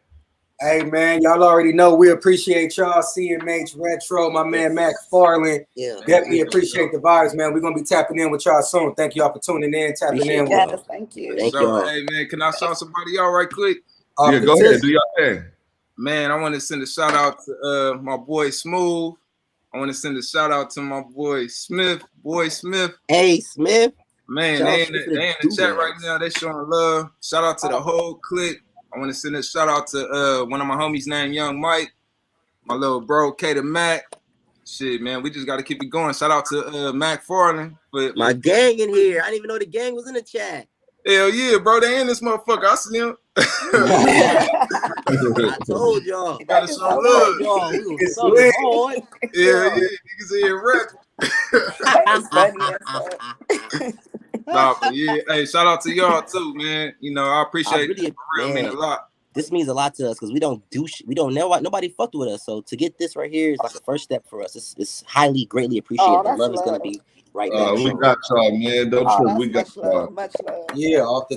Hey man, y'all already know we appreciate y'all. CMH Retro, my man Mac Farland. Yeah. Definitely appreciate the vibes, man. We're gonna be tapping in with y'all soon. Thank y'all for tuning in, tapping Appreciate in it. with Yes, us. thank you. Thank So, y'all. hey man, can I shout somebody out right quick? Off Yeah, the go tip. ahead. Do your thing. Man, I want to send a shout out to my boy Smooth. I want to send a shout out to my boy Smith, Boy Smith. Hey, Smith. Man, Shout they out in to the, they in the the chat dude, right man. now. They showing love. Shout out to the whole clique. I want to send a shout out to one of my homies named Young Mike, my little bro K to Mac. Shit, man, we just got to keep it going. Shout out to Mac Farland for My gang in here. I didn't even know the gang was in the chat. hell yeah, bro. They in this motherfucker. I see him. I told y'all. Gotta show I love. told y'all. We was It's something lit. hard. Yeah, niggas in here rapping. That is funny as fuck. Nah, but yeah, hey, shout out to y'all too, man. You know, I appreciate it. For real, mean a lot. This means a lot to us because we don't do we don't know nobody fucked with us. So to get this right here is like a first step for us. It's highly greatly appreciated. The that's love is gonna love. be right back. We got y'all, man. Don't trip. That's We got much y'all. love, much love. Yeah, off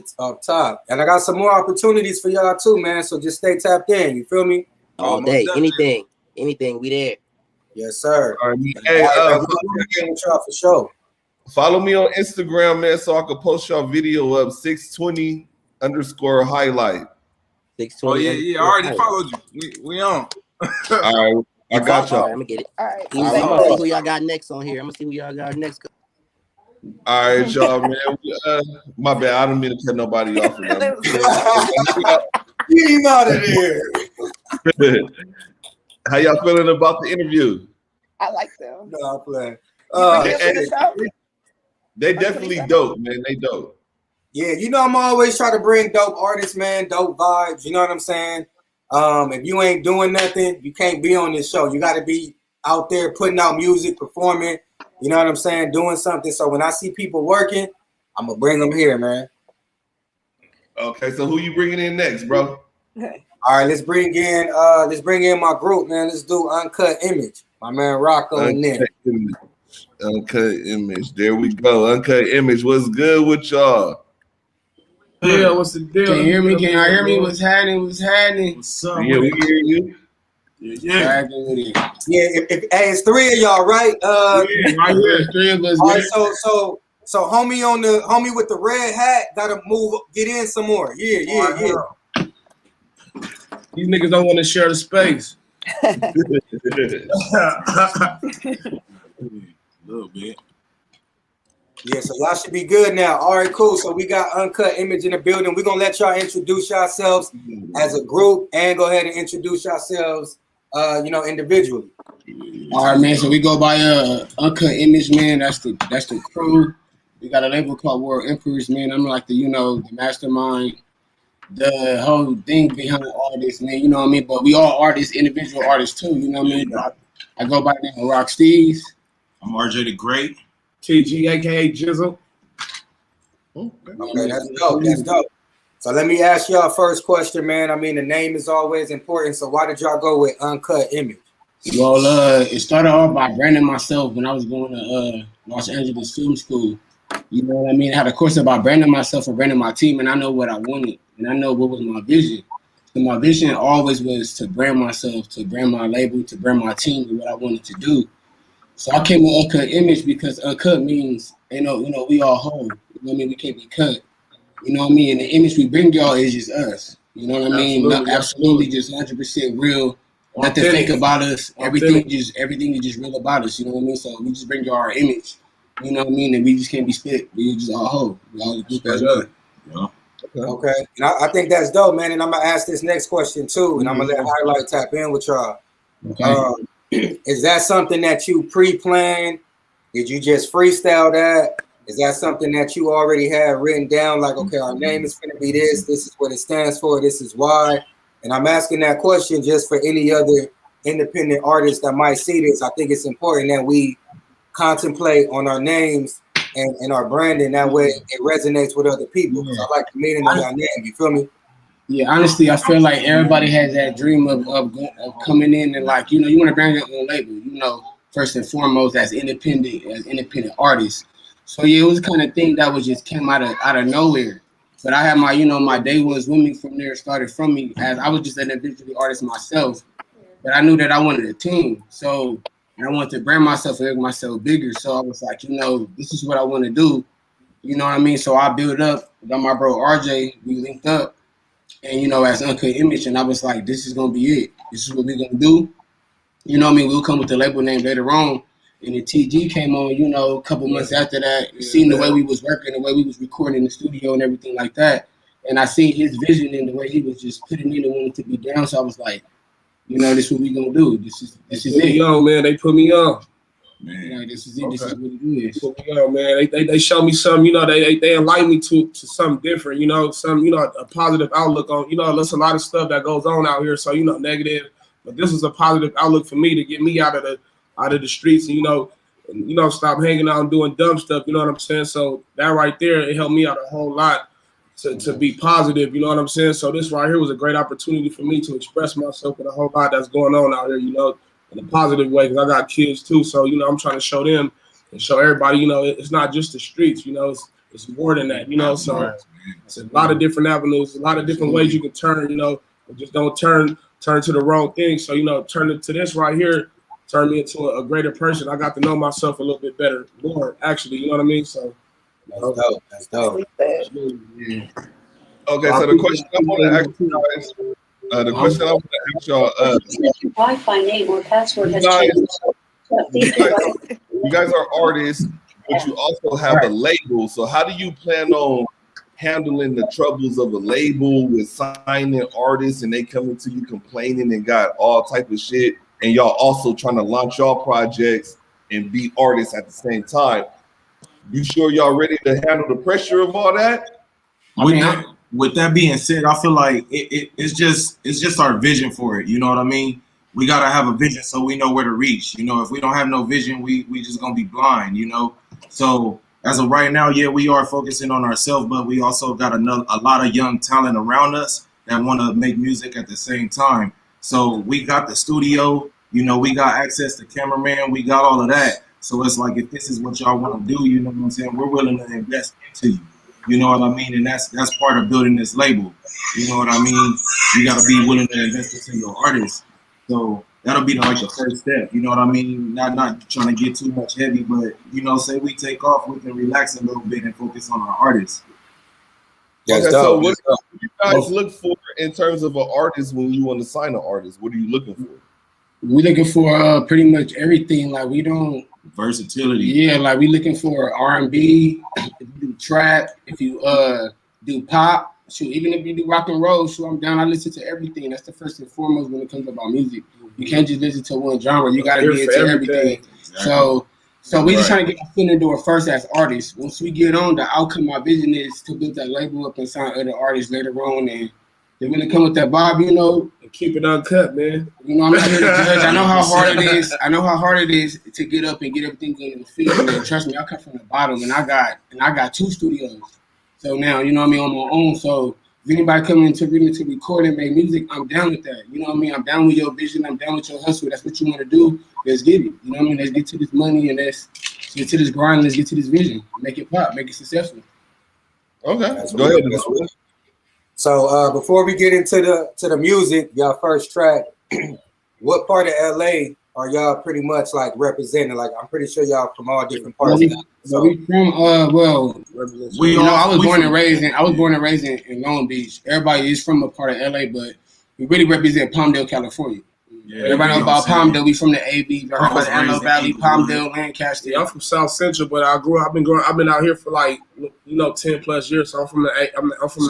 top. And I got some more opportunities for y'all too, man. So just stay tapped in. You feel me? All day. Anything, we there. Yes, sir. All right, hey, we'll be with y'all for sure. Follow me on Instagram, man, so I can post y'all video up 620 _ highlight. 620. Oh yeah. I already followed you. We on. All right, I got y'all. All right, I'm gonna get it. All right. I'm gonna see who y'all got next on here. I'm gonna see who y'all got next. All right, y'all, man. My bad. I don't mean to cut nobody off. Get him out of there. How y'all feeling about the interview? I like them. No, I'm playing. They definitely dope, man. They dope. Yeah, you know I'm always trying to bring dope artists, man, dope vibes. You know what I'm saying? If you ain't doing nothing, you can't be on this show. You got to be out there putting out music, performing. You know what I'm saying? Doing something. So when I see people working, I'm gonna bring them here, man. Okay, so who you bringing in next, bro? All right, let's bring in my group, man. Let's do Uncut Image. My man Rocco and Nick. Uncut Image. There we go. Uncut Image. What's good with y'all? Yeah, what's the deal? Can you hear me? Can y'all hear me? What's happening? What's up? Yeah, we hear you. Yeah. It's three of y'all, right? Right here, three of us. All right, so homie with the red hat gotta move, get in some more. Yeah. These niggas don't want to share the space. A little bit. Yeah, so y'all should be good now. All right, cool. So we got Uncut Image in the building. We're gonna let y'all introduce yourselves as a group and go ahead and introduce yourselves individually. All right, man. So we go by Uncut Image, man. That's the crew. We got a label called World Emperors, man. I'm like the mastermind, the whole thing behind all this, man. You know what I mean? But we all artists, individual artists too. You know what I mean? I go by the name of Rock Steez. I'm RJ the Great. TG, aka Jizzle. Okay, that's dope. So let me ask y'all first question, man. I mean, the name is always important. So why did y'all go with Uncut Image? Well, it started off by branding myself when I was going to Los Angeles Film School. You know what I mean? I had a course about branding myself and branding my team, and I know what I wanted, and I know what was my vision. So my vision always was to brand myself, to brand my label, to brand my team, and what I wanted to do. So I came with Uncut Image because uncut means, we all whole. You know what I mean? We can't be cut. You know what I mean? And the image we bring y'all is just us. You know what I mean? Absolutely just 100% real. Nothing fake about us. Everything is just real about us. You know what I mean? So we just bring y'all our image. You know what I mean? And we just can't be split. We just all whole. We all group as well. Okay. And I think that's dope, man. And I'm gonna ask this next question too, and I'm gonna let Highlight tap in with y'all. Okay. Is that something that you pre-planned? Did you just freestyle that? Is that something that you already have written down? Like, okay, our name is going to be this. This is what it stands for. This is why. And I'm asking that question just for any other independent artists that might see this. I think it's important that we contemplate on our names and our branding. That way it resonates with other people. I like the meaning of our name. You feel me? Yeah, honestly, I feel like everybody has that dream of coming in and you want to brand your own label, first and foremost as independent artists. So yeah, it was the kind of thing that was just came out of nowhere. But I had my, you know, my day ones with me from there, started from me as I was just an individual artist myself. But I knew that I wanted a team. So, and I wanted to brand myself and make myself bigger. So I was like, you know, this is what I want to do. You know what I mean? So I built up, got my bro RJ, we linked up, and, you know, as Uncut Image, and I was like, this is going to be it. This is what we're going to do. You know what I mean? We'll come with the label name later on. And the TG came on, you know, a couple months after that, seeing the way we was working, the way we was recording in the studio and everything like that. And I seen his vision and the way he was just putting in and wanting to be down. So I was like, you know, this is what we gonna do. This is it. Yo, man, they put me on. Man, you know, this is it. Okay. This is what it is. Put me on, man. They show me something, you know, they enlighten me to something different, you know, some, you know, a positive outlook on, you know, there's a lot of stuff that goes on out here. So, you know, negative, but this is a positive outlook for me to get me out of the streets and, you know, stop hanging out and doing dumb stuff. You know what I'm saying? So that right there, it helped me out a whole lot to be positive. You know what I'm saying? So this right here was a great opportunity for me to express myself with a whole lot that's going on out here, you know, in a positive way, because I got kids too. So, you know, I'm trying to show them and show everybody, you know, it's not just the streets, you know, it's more than that, you know. So it's a lot of different avenues, a lot of different ways you can turn, you know, just don't turn to the wrong thing. So, you know, turn it to this right here, turn me into a greater person. I got to know myself a little bit better, more actually. You know what I mean? So that's dope. That's dope. Yeah. Okay, so the question I want to ask you guys, Wi-Fi name or password has guys, changed. you guys are artists, but you also have a label. So how do you plan on handling the troubles of a label with signing artists and they coming to you complaining and got all type of shit? And y'all also trying to launch y'all projects and be artists at the same time. You sure y'all ready to handle the pressure of all that? With that being said, I feel like it's just our vision for it. You know what I mean? We gotta have a vision so we know where to reach. You know, if we don't have no vision, we just gonna be blind. You know, so as of right now, yeah, we are focusing on ourselves, but we also got a lot of young talent around us that want to make music at the same time. So we got the studio, you know, we got access to cameraman, we got all of that. So it's like, if this is what y'all want to do, you know what I'm saying, we're willing to invest into you. You know what I mean? And that's part of building this label. You know what I mean? You got to be willing to invest into your artists. So that'll be like the first step. You know what I mean? Not trying to get too much heavy, but, you know, say we take off, we can relax a little bit and focus on our artists. Okay, so what do you guys look for in terms of an artist when you want to sign an artist? What are you looking for? We're looking for pretty much everything. Like, we don't versatility. Yeah, like we looking for R&B. If you do trap, if you do pop, shoot, even if you do rock and roll, shoot, I'm down. I listen to everything. That's the first and foremost when it comes about music. You can't just listen to one genre. You got to get into everything. Exactly. So we just trying to get our foot in the door first as artists. Once we get on, the outcome, my vision is to build that label up and sign other artists later on. And they're going to come with that vibe, you know. And keep it uncut, man. You know, I'm not here to judge. I know how hard it is. I know how hard it is to get up and get everything in the field. And trust me, I come from the bottom, and I got 2 studios. So now, you know what I mean, on my own. So if anybody coming to really to record and make music, I'm down with that. You know what I mean? I'm down with your vision. I'm down with your hustle. That's what you want to do. Let's get it. You know what I mean? Let's get to this money and let's get to this grind. Let's get to this vision. Make it pop. Make it successful. Okay. Go ahead. So before we get into the music, y'all first track, what part of LA are y'all pretty much like representing? Like, I'm pretty sure y'all from all different parts. So we from I was born and raised in Long Beach. Everybody is from a part of LA, but we really represent Palmdale, California. Yeah, everybody know about Palmdale. We from the AB, the Antelope Valley, Palmdale, Lancaster. Yeah, I'm from South Central, but I've been out here for like 10 plus years. So I'm from the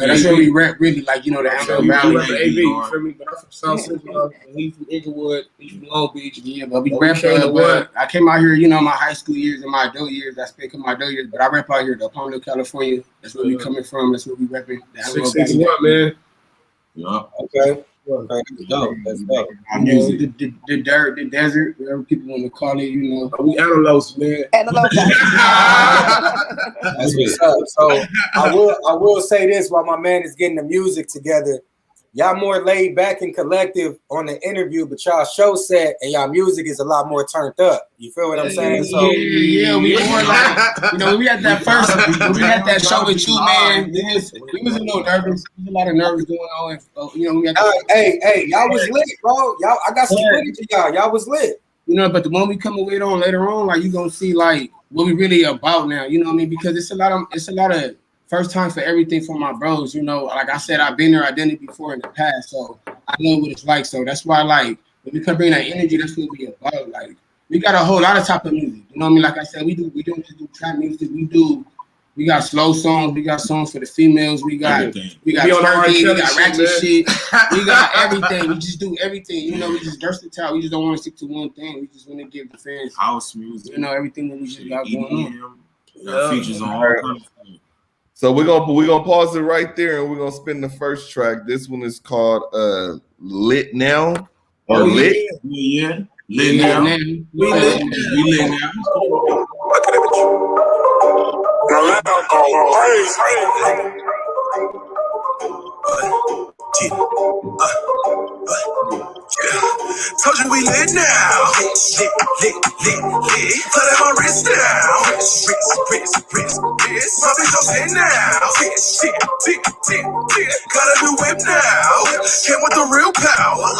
that's where we rep really, like, you know, the Antelope Valley. We AB, you feel me? But I'm from South Central. He's from Inglewood. He's from Long Beach. Yeah, but we rep. But I came out here, you know, my high school years and my adult years. I spent my adult years, but I rep out here to Palmdale, California. That's where we coming from. That's where we repping. 661, man. Yeah. Okay. That's dope. The dirt, the desert, whatever people want to call it, you know. We antelopes, man. Antelope. That's what's up. So I will say this while my man is getting the music together. y'all more laid back and collective on the interview, but y'all show set and y'all music is a lot more turned up. You feel what I'm saying? So yeah, we more like, you know, we had that first, we had that show with you, man. We was a little nervous. There's a lot of nerves going on. You know, we had hey, y'all was lit, bro. Y'all, I got some credit to y'all. Y'all was lit. You know, but the one we come away on later on, like you gonna see like what we really about now. You know what I mean? Because it's a lot of first time for everything for my bros. You know, like I said, I've been there, I done it before in the past, so I know what it's like. So that's why, like, when we come bring that energy, that's what we about. Like, we got a whole lot of type of music. You know what I mean? Like I said, we don't just do trap music. We got slow songs. We got songs for the females. We got twerking. We got ratchet shit. We got everything. We just do everything. You know, we just versatile. We just don't want to stick to one thing. We just want to give the fans house music. You know, everything that we just got going on. Features on all kinds of stuff. So we're gonna pause it right there and we're gonna spin the first track. This one is called Lit Now or Lit. Yeah. Lit Now. We lit now. Told you we lit now. Lit. Put it on wrist now. Wrist. My bitch don't sit now. Tick. Got a new whip now. Came with the real power.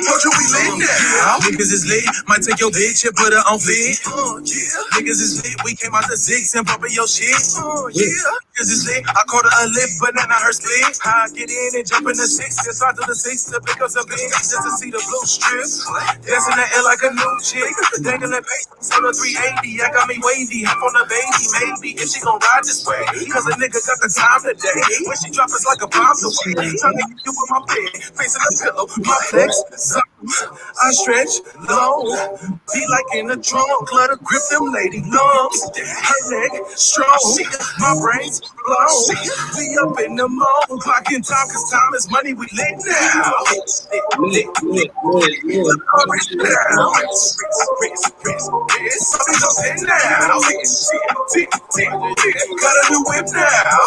Told you we lit now. Niggas is lit. Might take your bitch and put her on fit. Niggas is lit. We came out the six and bumping your shit. Niggas is lit. I called her a lip, but not her split. I get in and jump in the six. Inside to the six to pick up some bitch just to see the blue strip. Dancing the air like a new chick. Dangling pace on the 380. I got me wavy. Hop on the baby, maybe. If she gon' ride this way. Cause a nigga got the time today. When she drop it's like a bomb away. Trying to get you with my bed. Facing the pillow. My flex. I stretch low. Be like in a trunk. Let her grip them lady lungs. Her leg strong. My brains blown. We up in the mode. Clocking time cause time is money. We lit now. Lit. Got a new whip now.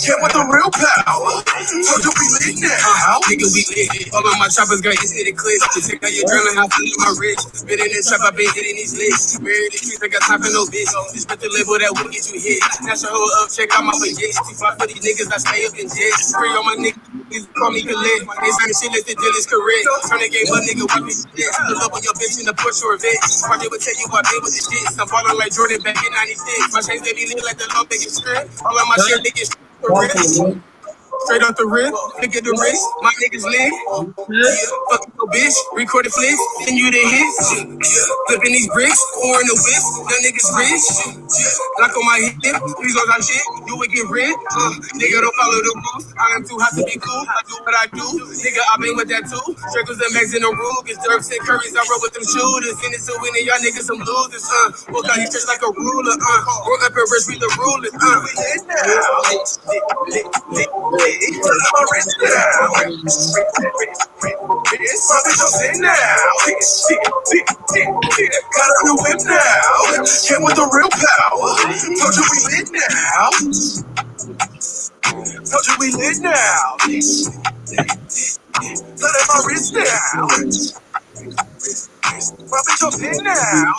Came with the real power. Told you we lit now. Nigga, we lit. All of my choppers got his hit it click. Check out your drilling, I feel my rich. Spitting this trap, I been hitting these licks. Married the streets, I got time for no bitch. Just put the label that will get you hit. Snatch your hoe up, check out my baggage. 2-5 for these niggas, I stay up in jets. Free on my niggas, call me collect. They say the shit let the deal is correct. Turn the game up, nigga, watch me shit. Pull up on your bitch in the Porsche or Vet. Party would tell you I been with the shit. I'm falling like Jordan back in 96. My chains, they be lit like the low biggest strip. All of my shit, niggas straight off the rip, look at the wrist, my niggas lit. Fuck your bitch, record the flicks, then you the hits. Flipping these bricks, pouring the whip, young niggas rich. Lock on my hip, please don't talk shit, you would get rich. Nigga don't follow the rules, I am too hot to be cool, I do what I do. Nigga, I been with that too. Circles and mags in the roof, it's Dirks and Currys, I roll with them shooters. In it to win it, y'all niggas some losers, Walk out, you stretch like a ruler, Roll up and wrist, we the rulers, We lit now. My wrist now. My bitch don't sit now. Got a new whip now. Came with the real power. Told you we lit now. Told you we lit now. Let it my wrist now. My bitch don't sit now.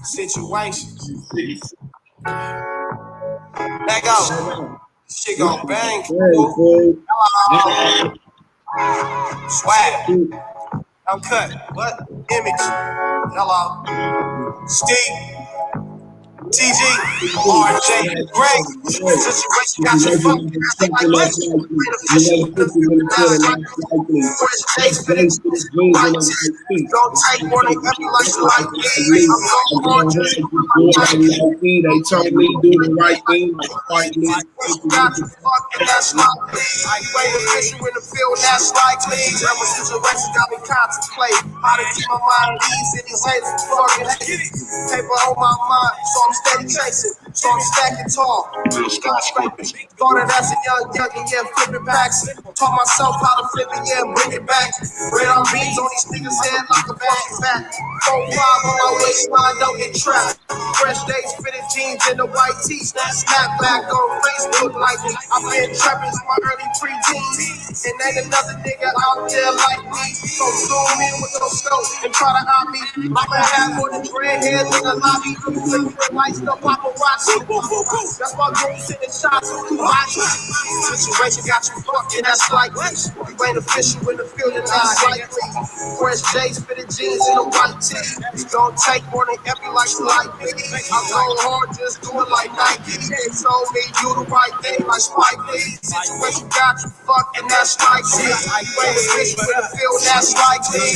Situation. Back out. Shit gon' bang. Swag. I'm cut. What? Image. Hello. Steve. TG, RJ, Greg, situation got you fucked. Like what? Don't take more than every like me. I'm They told me do the right thing. Fight me. That's like me. I play the picture in the field, that's like me. Every situation got me contemplate how to keep my mind easy. These haters fucking hate. Paper on my mind, so I'm steady chasing. so I'm stacking tall. Skyscrapers. Started as a youngin', yeah, flipping packs. Taught myself how to flip it, yeah, bring it back. Red on beans on these niggas' head like a fucking bat. 4-5 on my waistline, don't get trapped. Fresh days, fitted jeans and the white tee. Snap back on Facebook like me. I've been trapping since my early pre-teens. And ain't another nigga out there like me. So zoom in with no scope and try to eye me. I'ma have more than dreadheads in the lobby. Flipping lights, no paparazzi. That's why girls sending shots of Kuhachi. Situation got you fucked and that's likely. You ain't official in the field and that's likely. Fresh J's, fitted jeans and a white tee. You gon' take more than every like you like me. I go hard, just do it like Nike. They told me do the right thing like Spike Lee. Situation got you fucked and that's likely. You ain't official in the field, that's likely.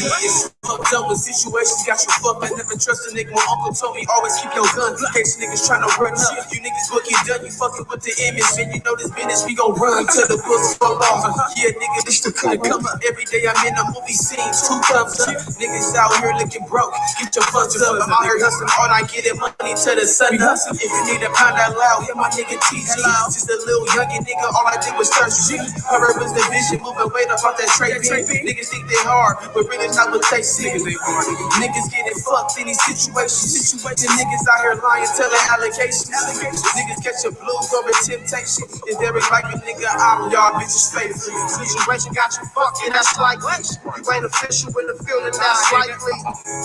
Fucked up with situations got you fucked. I never trust a nigga. My uncle told me always keep your gun. In case niggas tryna run up. You niggas look it done, you fucking with the image. Man, you know this business, we gon' run till the books fall off. Yeah, nigga, this the kind of come up. Every day I'm in a movie scene, 2 thumbs up. Niggas out here looking broke. Get your funds up. I'm out here hustling all I get it money to the sun up. If you need to pound that loud, yeah, my nigga TG. Just a little youngin' nigga, all I did was start G. Her was the vision, moving weight up off that tray. Niggas think they hard, but really not what they see. Niggas getting fucked in these situations. Niggas out here lying, telling allegations. Niggas catch a blues over temptation. If Derek like a nigga, I'm y'all bitches' favorite. Situation got you fucked, and that's likely. You ain't official in the field, and that's likely.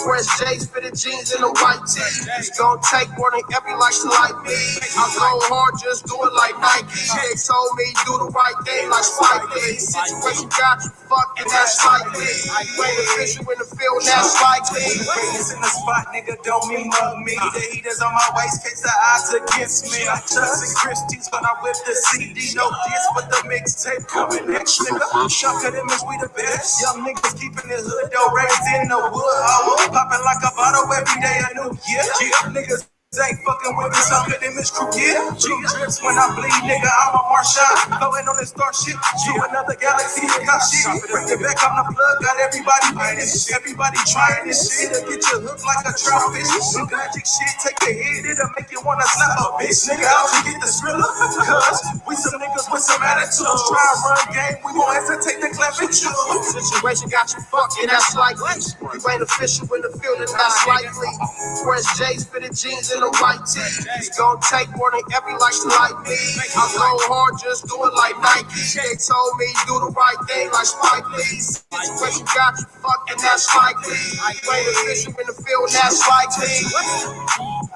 Fresh J's, fitted jeans, and a white tee. You gon' take more than every like you like me. I go hard, just do it like Nike. They told me do the right thing like Spike Lee. Situation got you fucked, and that's likely. You ain't official in the field, and that's likely. Greatness in the spot, nigga, don't mean mug me. The heaters on my waist, case the odds against me. I trust in Christians when I whip the CD. No diss, but the mixtape coming next, nigga. Shock of them is we the best. Young niggas keeping the hood, though raised in the wood. Oh, popping like a bottle every day, a new year. Niggas ain't fucking with me, some of them is crew, yeah. G-trips when I bleed, nigga, I'm a Martian. Blowing on this starship, to another galaxy, got shit. Bring it back, I'm the plug, got everybody playing this shit. Everybody trying this shit, to get you hooked like a trout fish. Some magic shit, take the hit, it'll make you wanna slap a bitch. Nigga, out to get the thriller, cause we some niggas with some attitude. Try and run game, we won't hesitate to clap at you. Situation got you fucked, and that's likely. You ain't official in the field, and that's likely. Fresh J's, fitted jeans, and a white tee. You gon' take more than every like you like me. I go hard, just do it like Nike. They told me do the right thing like Spike Lee. Situation got you fucked, and that's likely. You ain't official in the field, and that's likely.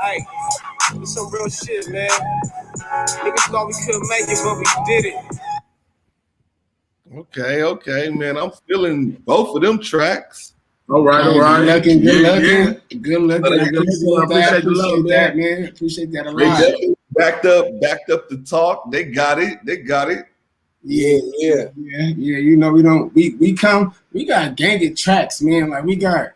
Hey, it's some real shit, man. Niggas thought we couldn't make it, but we did it. Okay, man. I'm feeling both of them tracks. All right. Good looking. Good looking. Appreciate the love, that, man. Appreciate that a They lot. definitely backed up the talk. They got it. Yeah. You know, we got a gang of tracks, man. Like we got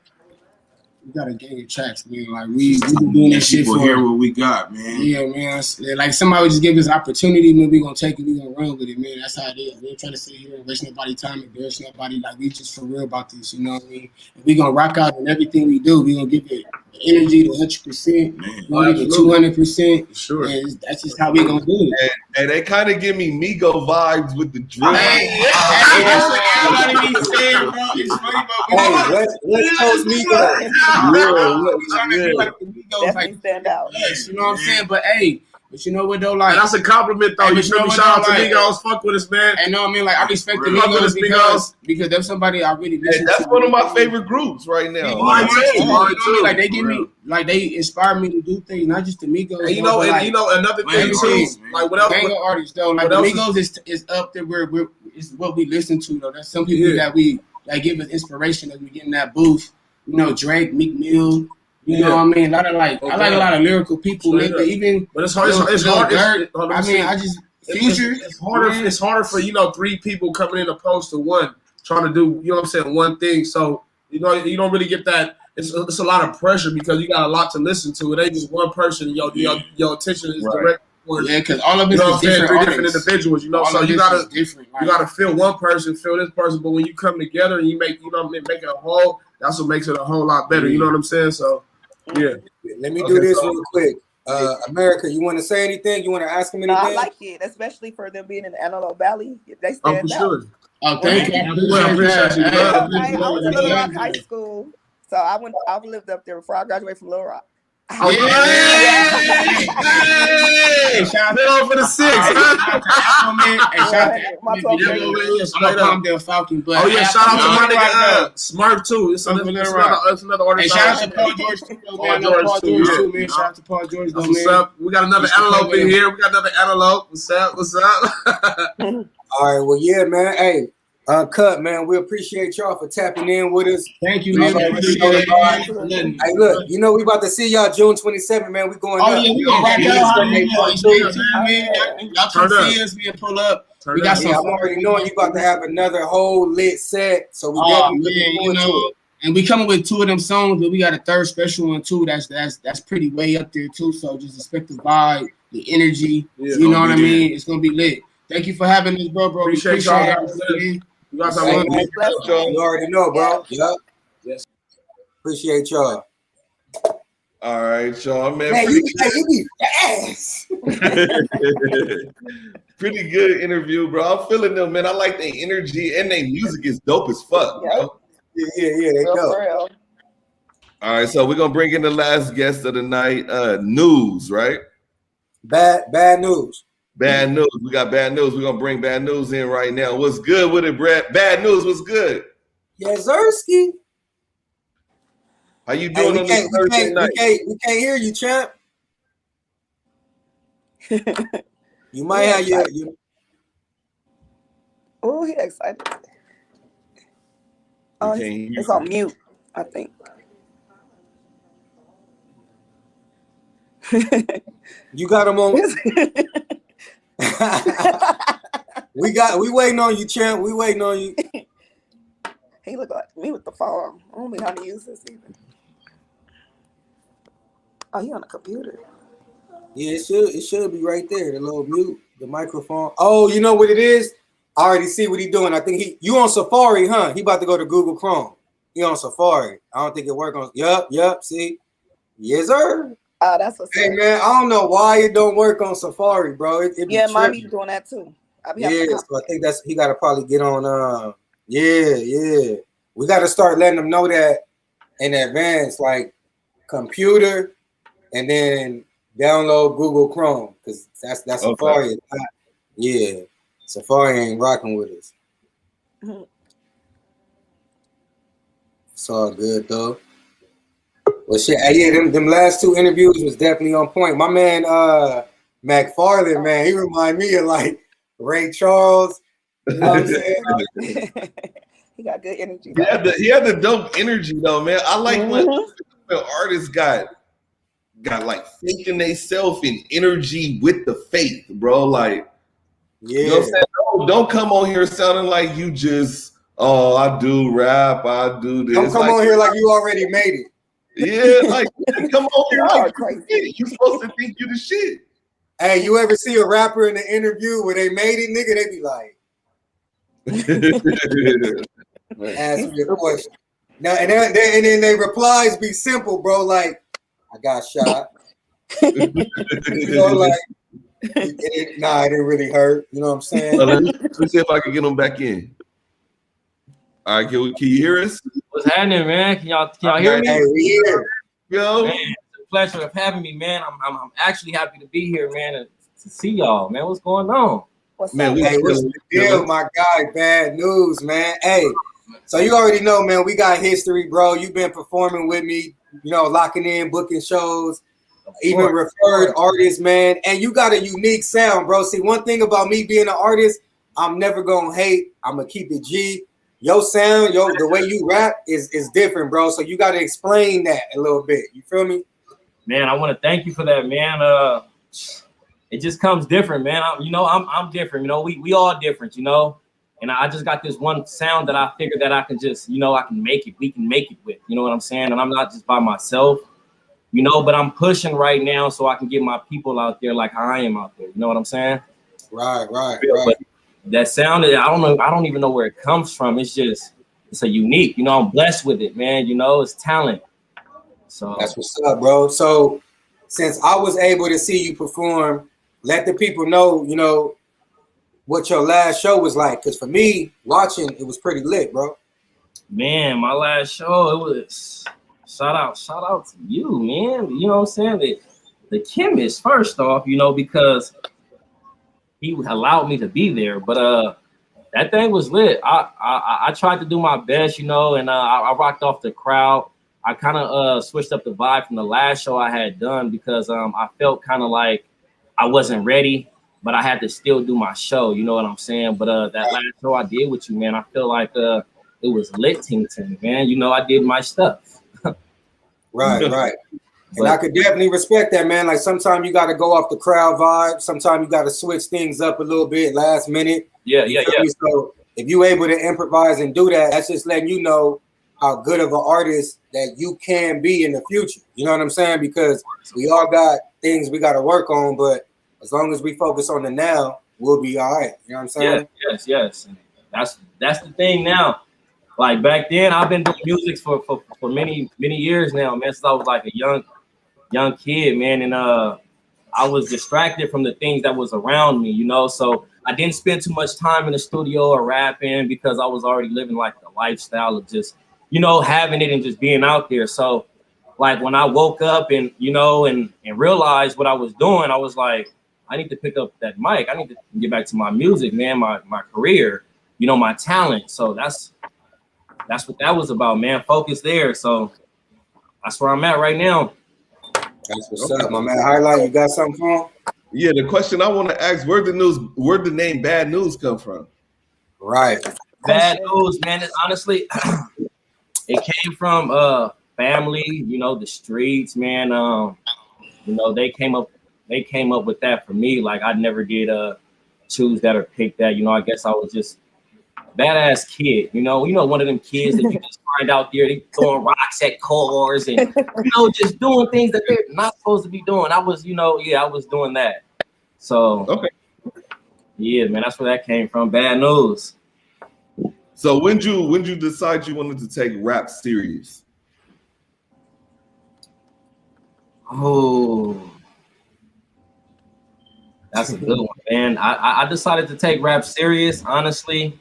a gang of tracks, man. Like we been doing this shit People for hear what we got, man. Yeah, man. Like somebody just give us opportunity, man. We gonna take it. We gonna run with it, man. That's how it is. We ain't trying to sit here and waste nobody time and embarrass nobody. Like we just for real about this, you know what I mean? And we gonna rock out in everything we do. We gonna give it energy to 100%. We gonna give it 200%. Sure. And that's just how we gonna do it. And they kind of give me Migo vibes with the drill. That's what everybody be saying, bro. It's funny, bro. Hey, let's post Migo. Definitely stand out. Yes, you know what I'm saying? But you know what though? Like And that's a compliment, though. Hey, You you know feel me? what, Shout out to like- Migos. Fuck with us, man. I know what I mean, like I respect the Fuck with us, Migos because that's somebody I really listen That's to. one of my favorite groups right now. Mine too. Mine too. Like they give me, like they inspire me to do things, not just the Migos. And but, another thing man, too. Like what else? banger artists though, like what the else Migos is up there where it's what we listen to though. That's some people that give us inspiration as we get in that booth. You know, Drake, Meek Mill. You know what I mean? I like a lot of lyrical people, man. But even But it's hard. It's hard. Dirt, I mean, I just Future. It's harder. Man. It's harder for 3 people coming in opposed to one trying to do. You know what I'm saying? One thing. So you don't really get that. It's a lot of pressure because you got a lot to listen to. It ain't just one person. Your attention is direct. Yeah, because all of it is different. 3 different individuals. You know, so you gotta feel one person, feel this person. But when you come together and you make it a whole, that's what makes it a whole lot better. You know what I'm saying? So yeah. Let me do this real quick. America, you want to say anything? You want to ask him No, anything? I like it, especially for them being in the Antelope Valley. They Oh, stand for out. sure. Oh, thank you. I Well, I appreciate you, bro. I went to Little Rock High School, so I've lived up there before I graduated from Little Rock. Oh, hey, shout out for the 6. Shout out to Palmdale Falcon. But oh yeah, shout out to my nigga Smurf too. It's another artist. And shout out to Paul George too, man. Paul George too, man. Shout out to Paul George, though, What's man. up? We got another antelope in here. What's up? What's up? All right, well, yeah, man. Hey, Cut, man. We appreciate y'all for tapping in with us. Thank you, man. Hey, look, you know we about to see y'all June 27th, man. We going. Oh yeah, we gonna rock out. Y'all come Turn see us, man. Pull up. We got some. I'm already knowing you about to have another whole lit set, so we definitely looking forward to it. And we coming with 2 of them songs, but we got a third special one too. That's pretty way up there too. So just expect the vibe, the energy. Yeah, you know what I mean? It's gonna be lit. Thank you for having us, bro. Appreciate y'all. You guys have one. You already know, bro. Yep. Yes. Appreciate y'all. All right, y'all, man. Man, you be fast. Pretty good interview, bro. I'm feeling them, man. I like their energy and their music is dope as fuck, bro. Yeah, they go. All right, so we're gonna bring in the last guest of the night, News, right? Bad news. Bad news. We got bad news. We're gonna bring bad news in right now. What's good with it, Brett? Bad news. What's good? Yes, Zersky. How you doing on this Thursday night? We can't hear you, champ. You might have your. Oh, he excited. Oh, it's on mute, I think. You got him on. We waiting on you, champ. We waiting on you. He look like me with the phone. I don't know how to use this either. Oh, he on the computer. Yeah, it should be right there. The little mute, the microphone. Oh, you know what it is? I already see what he doing. I think you on Safari, huh? He about to go to Google Chrome. He on Safari. I don't think it work on. Yup. See, yes, sir. Oh, that's what's Hey, man, I don't know why it don't work on Safari, bro. It be mine tripping. be doing that too. So I think he got to probably get on. Yeah. We got to start letting them know that in advance, like computer, and then download Google Chrome because that's Okay. Safari. Yeah, Safari ain't rocking with us. It's all good though. Well, shit, them last 2 interviews was definitely on point. My man, McFarlane, man, he remind me of like Ray Charles. You know what I'm saying? He got good energy. He had the dope energy though, man. I like when artists got like faith in themselves and energy with the faith, bro. Like, you know what I'm saying? Don't come on here sounding like you just, I do rap, I do this. Don't come on here like you already made it. Yeah, like come on here like crazy. You supposed to think you the shit. Hey, you ever see a rapper in the interview where they made it, nigga? They be like, ask me a question. Now and then they replies be simple, bro. Like, I got shot. You know, like, it didn't really hurt. You know what I'm saying? Let me see if I can get them back in. All right, can you hear us? What's happening, man? Can y'all hear me? Hey, we here. Yo. Man, it's a pleasure of having me, man. I'm actually happy to be here, man, to see y'all, man. What's going on? What's the deal, my guy? Bad news, man. Hey, so you already know, man, we got history, bro. You've been performing with me, you know, locking in, booking shows, even referred artists, man. And you got a unique sound, bro. See, one thing about me being an artist, I'm never gonna hate. I'm gonna keep it G. Your sound, the way you rap is different, bro. So you got to explain that a little bit. You feel me? Man, I want to thank you for that, man. It just comes different, man. I'm different. You know, we all different, you know. And I just got this one sound that I figured that I can just, you know, I can make it. We can make it with. You know what I'm saying? And I'm not just by myself, you know. But I'm pushing right now so I can get my people out there like how I am out there. You know what I'm saying? Right. But that sound, I don't even know where it comes from. It's a unique, you know, I'm blessed with it, man. You know, it's talent. So that's what's up, bro. So since I was able to see you perform, let the people know, you know, what your last show was like. Because for me, watching, it was pretty lit, bro. Man, my last show, it was shout out to you, man. You know what I'm saying? The chemist, first off, you know, because he allowed me to be there. But that thing was lit. I tried to do my best, you know, and I rocked off the crowd. I kind of switched up the vibe from the last show I had done because I felt kind of like I wasn't ready, but I had to still do my show. You know what I'm saying? But that last show I did with you, man, I feel like it was Littington, man. You know, I did my stuff. Right. And I could definitely respect that, man. Like sometimes you got to go off the crowd vibe. Sometimes you got to switch things up a little bit last minute. Yeah. So if you able to improvise and do that, that's just letting you know how good of an artist that you can be in the future. You know what I'm saying? Because we all got things we got to work on, but as long as we focus on the now, we'll be all right. You know what I'm saying? Yes. That's the thing now. Like back then, I've been doing music for many years now, man. Since I was like a young kid, man, and I was distracted from the things that was around me, you know. So I didn't spend too much time in the studio or rapping because I was already living like the lifestyle of just, you know, having it and just being out there. So like when I woke up and, you know, and realized what I was doing, I was like, I need to pick up that mic. I need to get back to my music, man, my career, you know, my talent. So that's what that was about, man. Focus there. So that's where I'm at right now. That's what's up, my man. Highlight, you got something for him? Yeah, the question I want to ask, where'd the name Bad News come from? Right. Bad News, man. Honestly, it came from family, you know, the streets, man. You know, they came up with that for me. Like I never did choose that or pick that. You know, I guess I was just badass kid, you know, one of them kids that you just find out there, they throwing rocks at cars and, you know, just doing things that they're not supposed to be doing. I was, you know, I was doing that. So, okay. Yeah, man, that's where that came from. Bad News. So when you decide you wanted to take rap serious? Oh, that's a good one, man. I decided to take rap serious, honestly.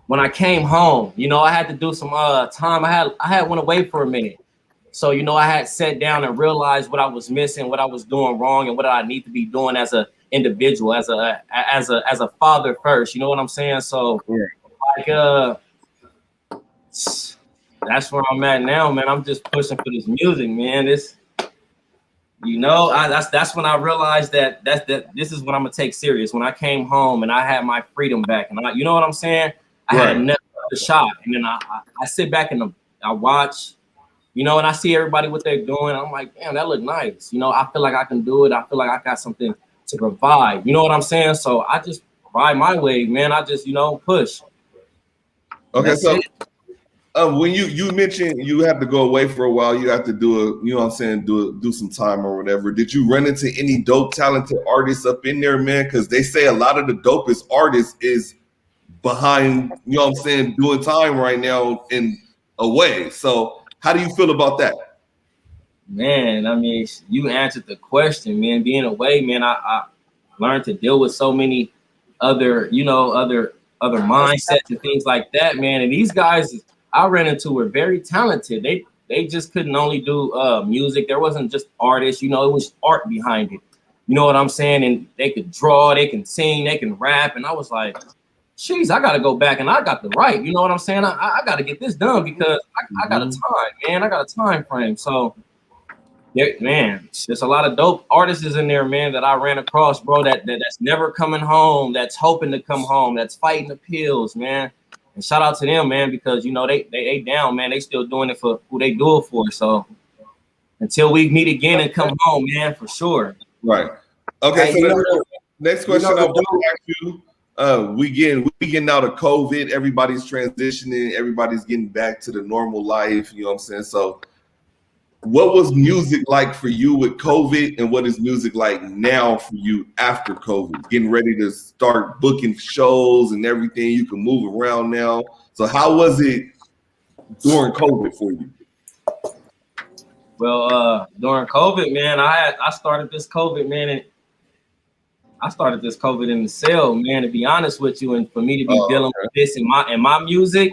When I came home, you know, I had to do some time. I had went away for a minute. So, you know, I had sat down and realized what I was missing, what I was doing wrong, and what I need to be doing as an individual, as a father first. You know what I'm saying? So, like, that's where I'm at now, man. I'm just pushing for this music, man. This, you know, that's when I realized that this is what I'm gonna take serious. When I came home and I had my freedom back, and you know what I'm saying? I had never a shot, and then I sit back and I watch, you know, and I see everybody what they're doing. I'm like, damn, that look nice. You know, I feel like I can do it. I feel like I got something to provide. You know what I'm saying? So I just ride my way, man. I just, you know, push. Okay, so when you mentioned you have to go away for a while, you have to do you know what I'm saying, do some time or whatever. Did you run into any dope, talented artists up in there, man? Because they say a lot of the dopest artists is behind, you know what I'm saying, doing time right now in a way. So how do you feel about that? Man, I mean, you answered the question, man. Being away, man, I learned to deal with so many other, you know, other mindsets and things like that, man. And these guys I ran into were very talented. They just couldn't only do music. There wasn't just artists, you know, it was art behind it. You know what I'm saying? And they could draw, they can sing, they can rap. And I was like, jeez, I got to go back and I got the right. You know what I'm saying? I got to get this done because I got a time, man. I got a time frame. So, yeah, man, there's a lot of dope artists in there, man, that I ran across, bro, that's never coming home, that's hoping to come home, that's fighting appeals, man. And shout out to them, man, because, you know, they down, man. They still doing it for who they do it for. So until we meet again and come home, man, for sure. Right. Okay, so the next question I want to ask you. We getting out of COVID, everybody's transitioning, everybody's getting back to the normal life, you know what I'm saying? So what was music like for you with COVID, and what is music like now for you after COVID? Getting ready to start booking shows and everything, you can move around now. So how was it during COVID for you? Well, during COVID, man, I started this COVID, man, and I started this COVID in the cell, man, to be honest with you. And for me to be dealing with this in my music,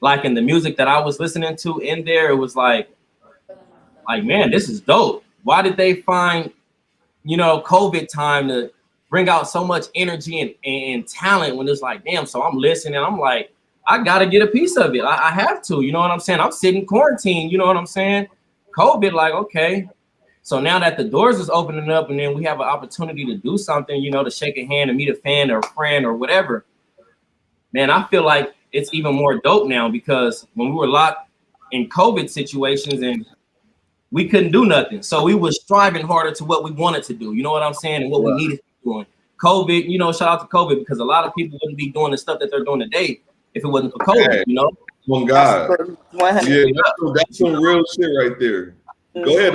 like in the music that I was listening to in there, it was like, man, this is dope. Why did they find, COVID time to bring out so much energy and talent when it's like, damn, so I'm listening. I'm like, I got to get a piece of it. I have to, you know what I'm saying? I'm sitting quarantined, you know what I'm saying? COVID, like, okay. So now that the doors is opening up and then we have an opportunity to do something, to shake a hand and meet a fan or a friend or whatever, man, I feel like it's even more dope now because when we were locked in COVID situations and we couldn't do nothing. So we were striving harder to what we wanted to do, you know what I'm saying? And what we needed to be doing. COVID, shout out to COVID because a lot of people wouldn't be doing the stuff that they're doing today if it wasn't for COVID, Oh God. Yeah, that's some real shit right there. Go ahead.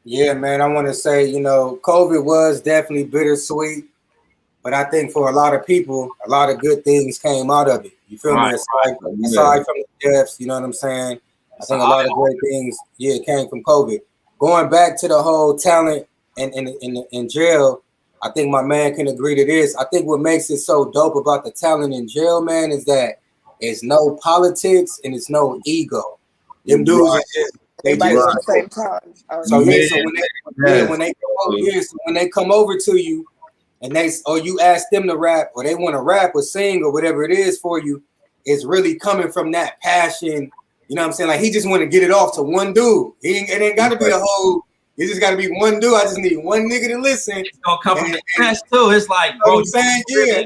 Yeah, man, I want to say, COVID was definitely bittersweet, but I think for a lot of people, a lot of good things came out of it. You feel me? Aside from the deaths, you know what I'm saying? I think a lot of great things, came from COVID. Going back to the whole talent in jail, I think my man can agree to this. I think what makes it so dope about the talent in jail, man, is that it's no politics and it's no ego. Them dudes are just at the same time. So when they come over to you and you ask them to rap or they want to rap or sing or whatever it is for you, it's really coming from that passion. You know what I'm saying? Like he just want to get it off to one dude. It ain't got to be a whole. It just got to be one dude. I just need one nigga to listen. It's gonna come from the past too. It's like, bro, I'm saying, hey.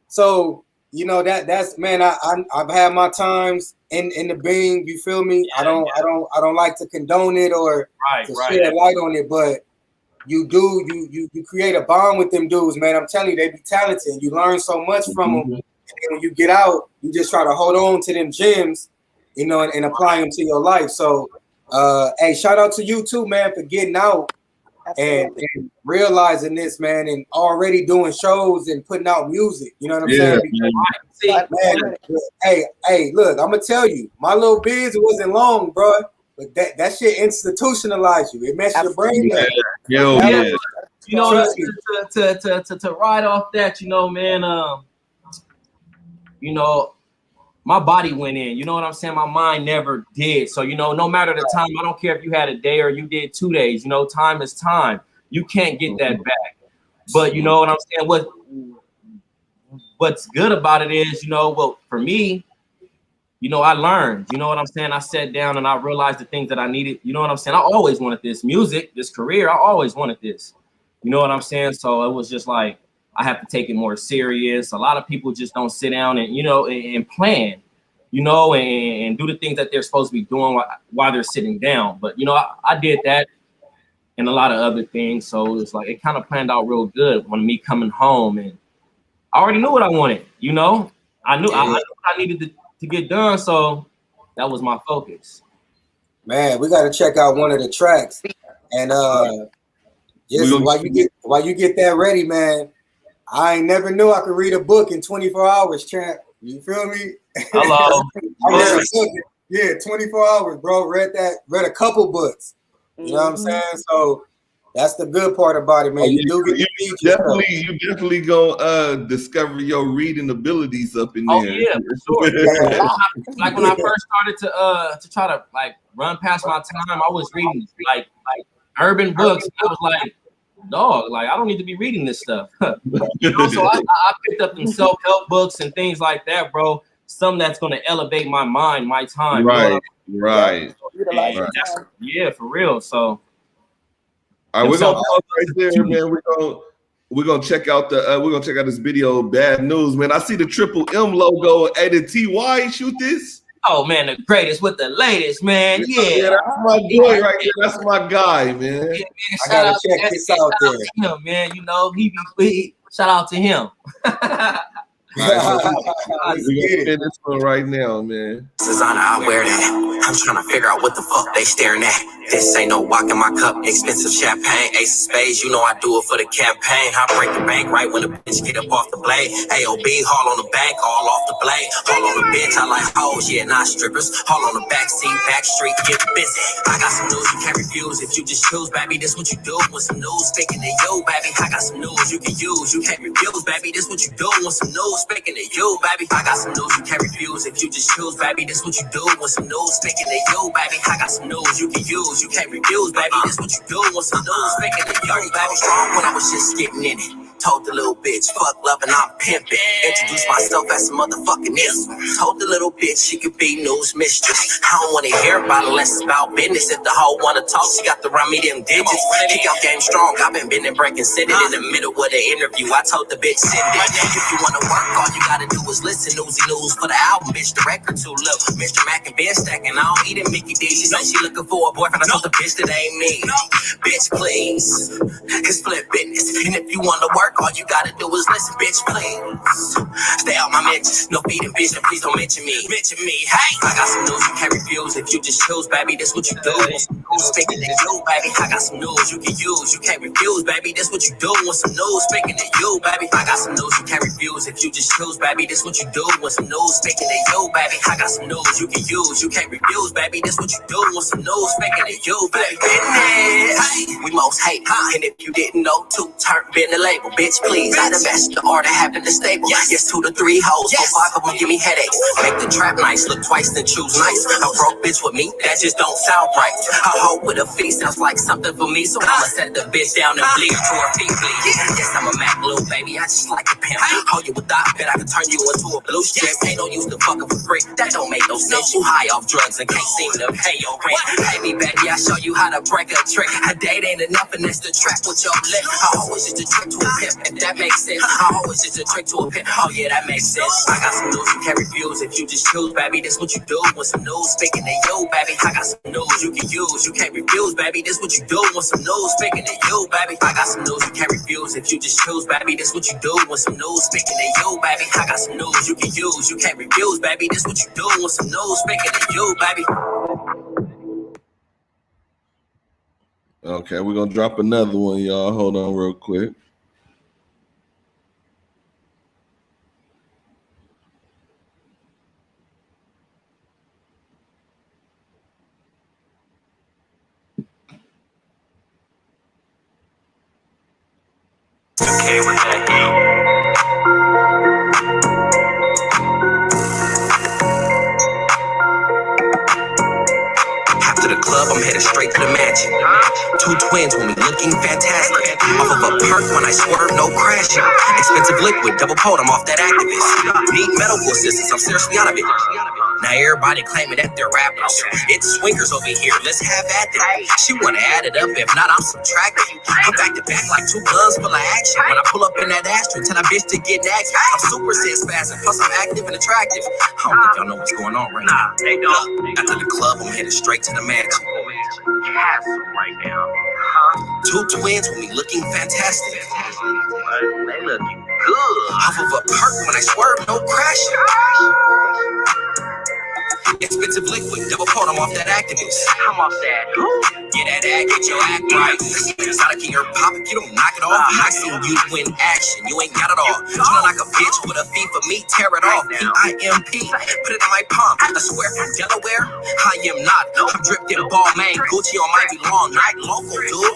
So that's man. I've had my times in the Bing. You feel me? I don't like to condone it or shed light on it, but you create a bond with them dudes, man. I'm telling you, they be talented. You learn so much from them. And when you get out, you just try to hold on to them gems, and apply them to your life. So, hey, shout out to you too, man, for getting out and realizing this, man, and already doing shows and putting out music. You know what I'm saying? Man, hey, look, I'm gonna tell you, my little biz wasn't long, bro, but that shit institutionalized you. It messed your brain up. To ride off that, man, my body went in, you know what I'm saying? My mind never did. So, no matter the time, I don't care if you had a day or you did 2 days, time is time. You can't get that back. But you know what I'm saying? What's good about it is, for me, I learned, you know what I'm saying? I sat down and I realized the things that I needed. You know what I'm saying? I always wanted this music, this career. I always wanted this. You know what I'm saying? So it was just like, I have to take it more serious. A lot of people just don't sit down and, and plan, and do the things that they're supposed to be doing while they're sitting down. But, I did that and a lot of other things. So it's like, it kind of planned out real good when me coming home, and I already knew what I wanted. I knew I needed to get done. So that was my focus. Man, we got to check out one of the tracks. And while you get that ready, man, I ain't never knew I could read a book in 24 hours, champ. You feel me? Hello. 24 hours, bro. Read a couple books. You know what I'm saying? So that's the good part about it, man. You definitely gonna discover your reading abilities up in there. Oh yeah, for sure. Like when I first started to try to run past my time, I was reading like urban books. I was like, dog, I don't need to be reading this stuff. So I picked up some self-help books and things like that, bro. Something that's going to elevate my mind, my time. Right. Yeah, for real. So, all right, we're gonna pause right there, man. We're gonna check out this video. Bad news, man. I see the Triple M logo. Hey, did TY shoot this? Oh man, the greatest with the latest, man. Yeah, that's my boy right there. That's my guy, man. Yeah, man. I gotta check this out there, him, man. He shout out to him. All right, so we gonna spin this one right now, man. Designer, I wear that. I'm trying to figure out what the fuck they staring at. This ain't no walk in my cup, expensive champagne, ace of spades. You know I do it for the campaign. I break the bank right when the bitch get up off the blade. AOB, haul on the bank, all off the blade. Haul on the bench, I like hoes, yeah, not strippers. Haul on the back seat, back street, get busy. I got some news you can't refuse if you just choose, baby. This what you do with some news. Speaking to you, baby. I got some news you can use, you can't refuse, baby. This what you do with some news. Speaking to you, baby. I got some news you can't refuse if you just choose, baby. This what you do with some news. Speaking to you, baby. I got some news you can use, you can't refuse, baby. This what you do with some news. Speaking to you, baby. Strong when I was just getting in it. Told the little bitch, fuck love and I'm pimping. Introduced myself as a motherfucking nigga. Told the little bitch she could be news mistress. I don't wanna hear about it unless it's about business. If the hoe wanna talk, she got to run me them digits. Kick out game strong, I've been bending, breaking, sitting in the middle of the interview. I told the bitch, send it. If you wanna work, all you gotta do is listen. Newsy news for the album, bitch, the record too low. Mr. Mac and Ben stacking, I don't eat it, Mickey D. She said she looking for a boyfriend, I told the bitch that ain't me. Bitch, please, it's flip business. And if you wanna work, all you gotta do is listen, bitch, please. Stay out my mentions, no feeding vision, please don't mention me. Mention me, hey. I got some news you can't refuse if you just choose, baby. This what you do. Speaking to you, baby. I got some news you can use, you can't refuse, baby. This what you do with some news. Speaking to you, baby. I got some news you can't refuse if you just choose, baby. This what you do with some news. Speaking to you, baby. I got some news you can use, you can't refuse, baby. This what you do with some news. Speaking to you, baby. Business. We most hate, and if you didn't know, too, turn bend the label, bitch, please. I the best, the art of having the stable. Yes, 2 to 3 hoes, 4, 5 of them give me headaches. Make the trap nice, look twice, then choose nice. A broke bitch with me, that just don't sound right. A hoe with a fee sounds like something for me, so I'ma set the bitch down and bleed to her feet, bleed. Yes, I'm a Mac little baby, I just like a pimp. Hold you with that, bet I can turn you into a blue strip. Ain't no use to fuck up for free, that don't make no sense. You high off drugs and can't seem to pay your rent. Hey me, baby, I show you how to break a trick. A date ain't enough, and that's the track with your lip. I always just a trick to a pimp, if that makes sense. I always just a trick to a pimp. Oh yeah, that makes sense. I got some news you can't refuse if you just choose, baby. This what you do with some news. Speaking to you, baby. I got some news you can use, you can't refuse, baby. This what you do with some news. Speaking to you, baby. I got some news you can't refuse if you just choose, baby. This what you do with some news. Speaking to you, baby. I got some news you can use, you can't refuse, baby. This what you do with some news. Speaking to you, baby. Okay, we're gonna drop another one, y'all. Hold on real quick. Okay with that heat. After the club, I'm headed straight to the mansion. 2 twins when we looking fantastic. Off of a perk when I swerve, no crashing. Expensive liquid, double pot, I'm off that activist. Need medical assistance, I'm seriously out of it. Now everybody claiming that they're rappers. It's swingers over here, let's have at it. She wanna add it up, if not, I'm subtracting. I'm back to back like 2 guns full of action. When I pull up in that Astra, tell that bitch to get next. I'm super sis fast, and plus I'm active and attractive. I don't think y'all know what's going on right now. They don't. After the club, I'm headed straight to the mansion. Right now. 2 twins when we looking fantastic. They looking good. Off of a perk when I swerve, no crashing. Expensive liquid, double pot, I'm off that activist. I'm off that. Get that act, get your act right. It's not in your pocket, you don't knock it off. I seen you in action, you ain't got it all. Feeling like a bitch with a fee for me, tear it off. PIMP, put it in my palm. I swear from Delaware, I am not. I'm dripped in ball, man. Gucci on my belong. Not local, dude,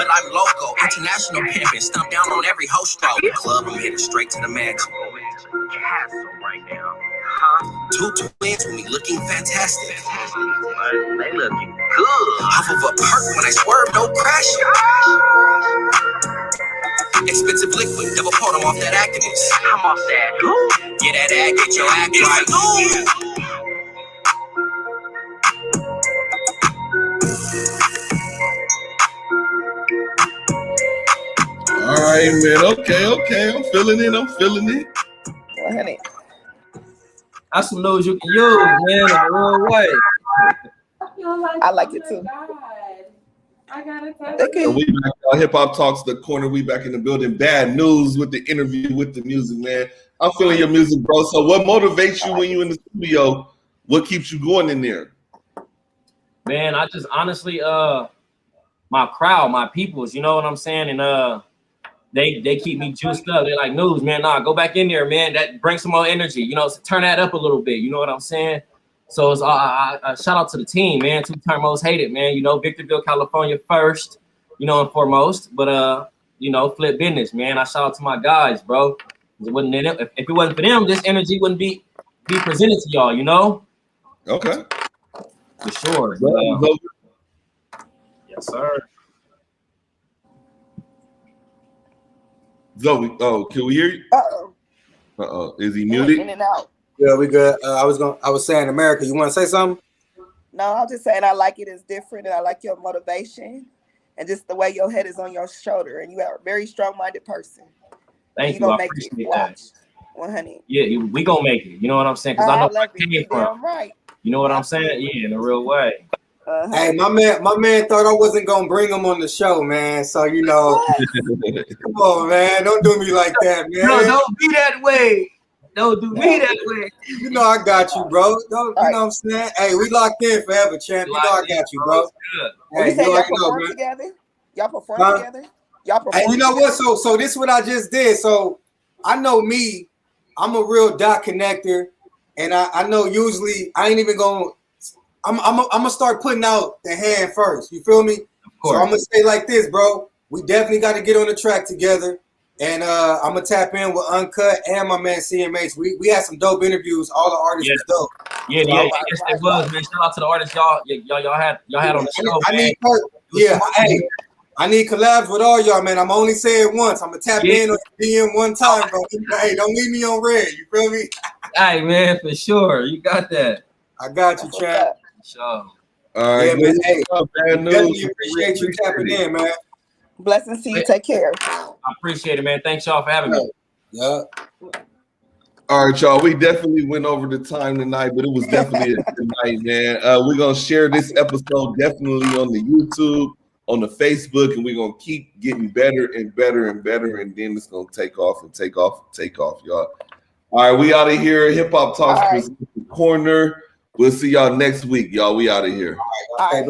but I'm local. International pimping, stump down on every host stroke. Club, I'm headed straight to the mansion. Right now. 2 twins when we looking fantastic. They looking good. Off of a perk when I swerve, no crashing. Expensive liquid, double pot, I'm off that activist. I'm off that. Get that act, get your act right. All right, man. Okay. I'm feeling it. Go ahead. That's some news you can use, man, in the real way. I like it too. I got it. So we back, Hip Hop Talks, the corner. We back in the building. Bad news with the interview with the music, man. I'm feeling your music, bro. So what motivates you when you in the studio? What keeps you going in there? Man, I just honestly, my crowd, my peoples, you know what I'm saying? And they keep me juiced up. They're like, News, man, nah, go back in there, man. That brings some more energy, you know, so turn that up a little bit, you know what I'm saying? So it's shout out to the team, man. 2 Turn Most Hated, man. You know, Victorville, California first, you know, and foremost. But you know, Flip Business, man. I shout out to my guys, bro. It wouldn't if it wasn't for them, this energy wouldn't be presented to y'all, you know? Okay. For sure. Yes, sir. Zoe, oh, can we hear you? Uh-oh. Is he muted? In and out. Yeah, we good. I was saying, America, you want to say something? No, I'm just saying I like it. It's different, and I like your motivation, and just the way your head is on your shoulder, and you are a very strong-minded person. Thank you. I appreciate that. Honey. Yeah, we gonna make it. You know what I'm saying? Because I know where I came from. Right. You know what I'm saying? Yeah, in a real way. Hey, my man thought I wasn't gonna bring him on the show, man. So you know, come on, man, don't do me like that, man. No, don't be that way. Don't do me that way. You know I got you, bro. You know what I'm saying? Hey, we locked in forever, champ. You know I got you, bro. Hey, y'all perform together? Y'all perform together? Y'all perform. And you know what? So this is what I just did. So I know me. I'm a real dot connector, and I know usually I ain't even gonna. I'm gonna start putting out the hand first. You feel me? Of course. So I'm gonna say like this, bro. We definitely got to get on the track together, and I'm gonna tap in with Uncut and my man CMH. We had some dope interviews. All the artists was dope. Yeah, yes, it was, man. Shout out to the artists y'all had on the show. I need collabs with all y'all, man. I'm only saying it once. I'm gonna tap in on DM one time, bro. Hey, don't leave me on red. You feel me? Hey, man, for sure. You got that. I got you, Chad. Sure. All right, yeah, man. Hey, bad news. Definitely appreciate you tapping in, man. Blessings to you. Take care. I appreciate it, man. Thanks y'all for having me. Yeah. All right, y'all. We definitely went over the time tonight, but it was definitely a good night, man. We're gonna share this episode definitely on the YouTube, on the Facebook, and we're gonna keep getting better and better and better, and then it's gonna take off and take off and take off, y'all. All right, we out of here. Hip Hop Talks Corner. We'll see y'all next week, y'all. We out of here. All right.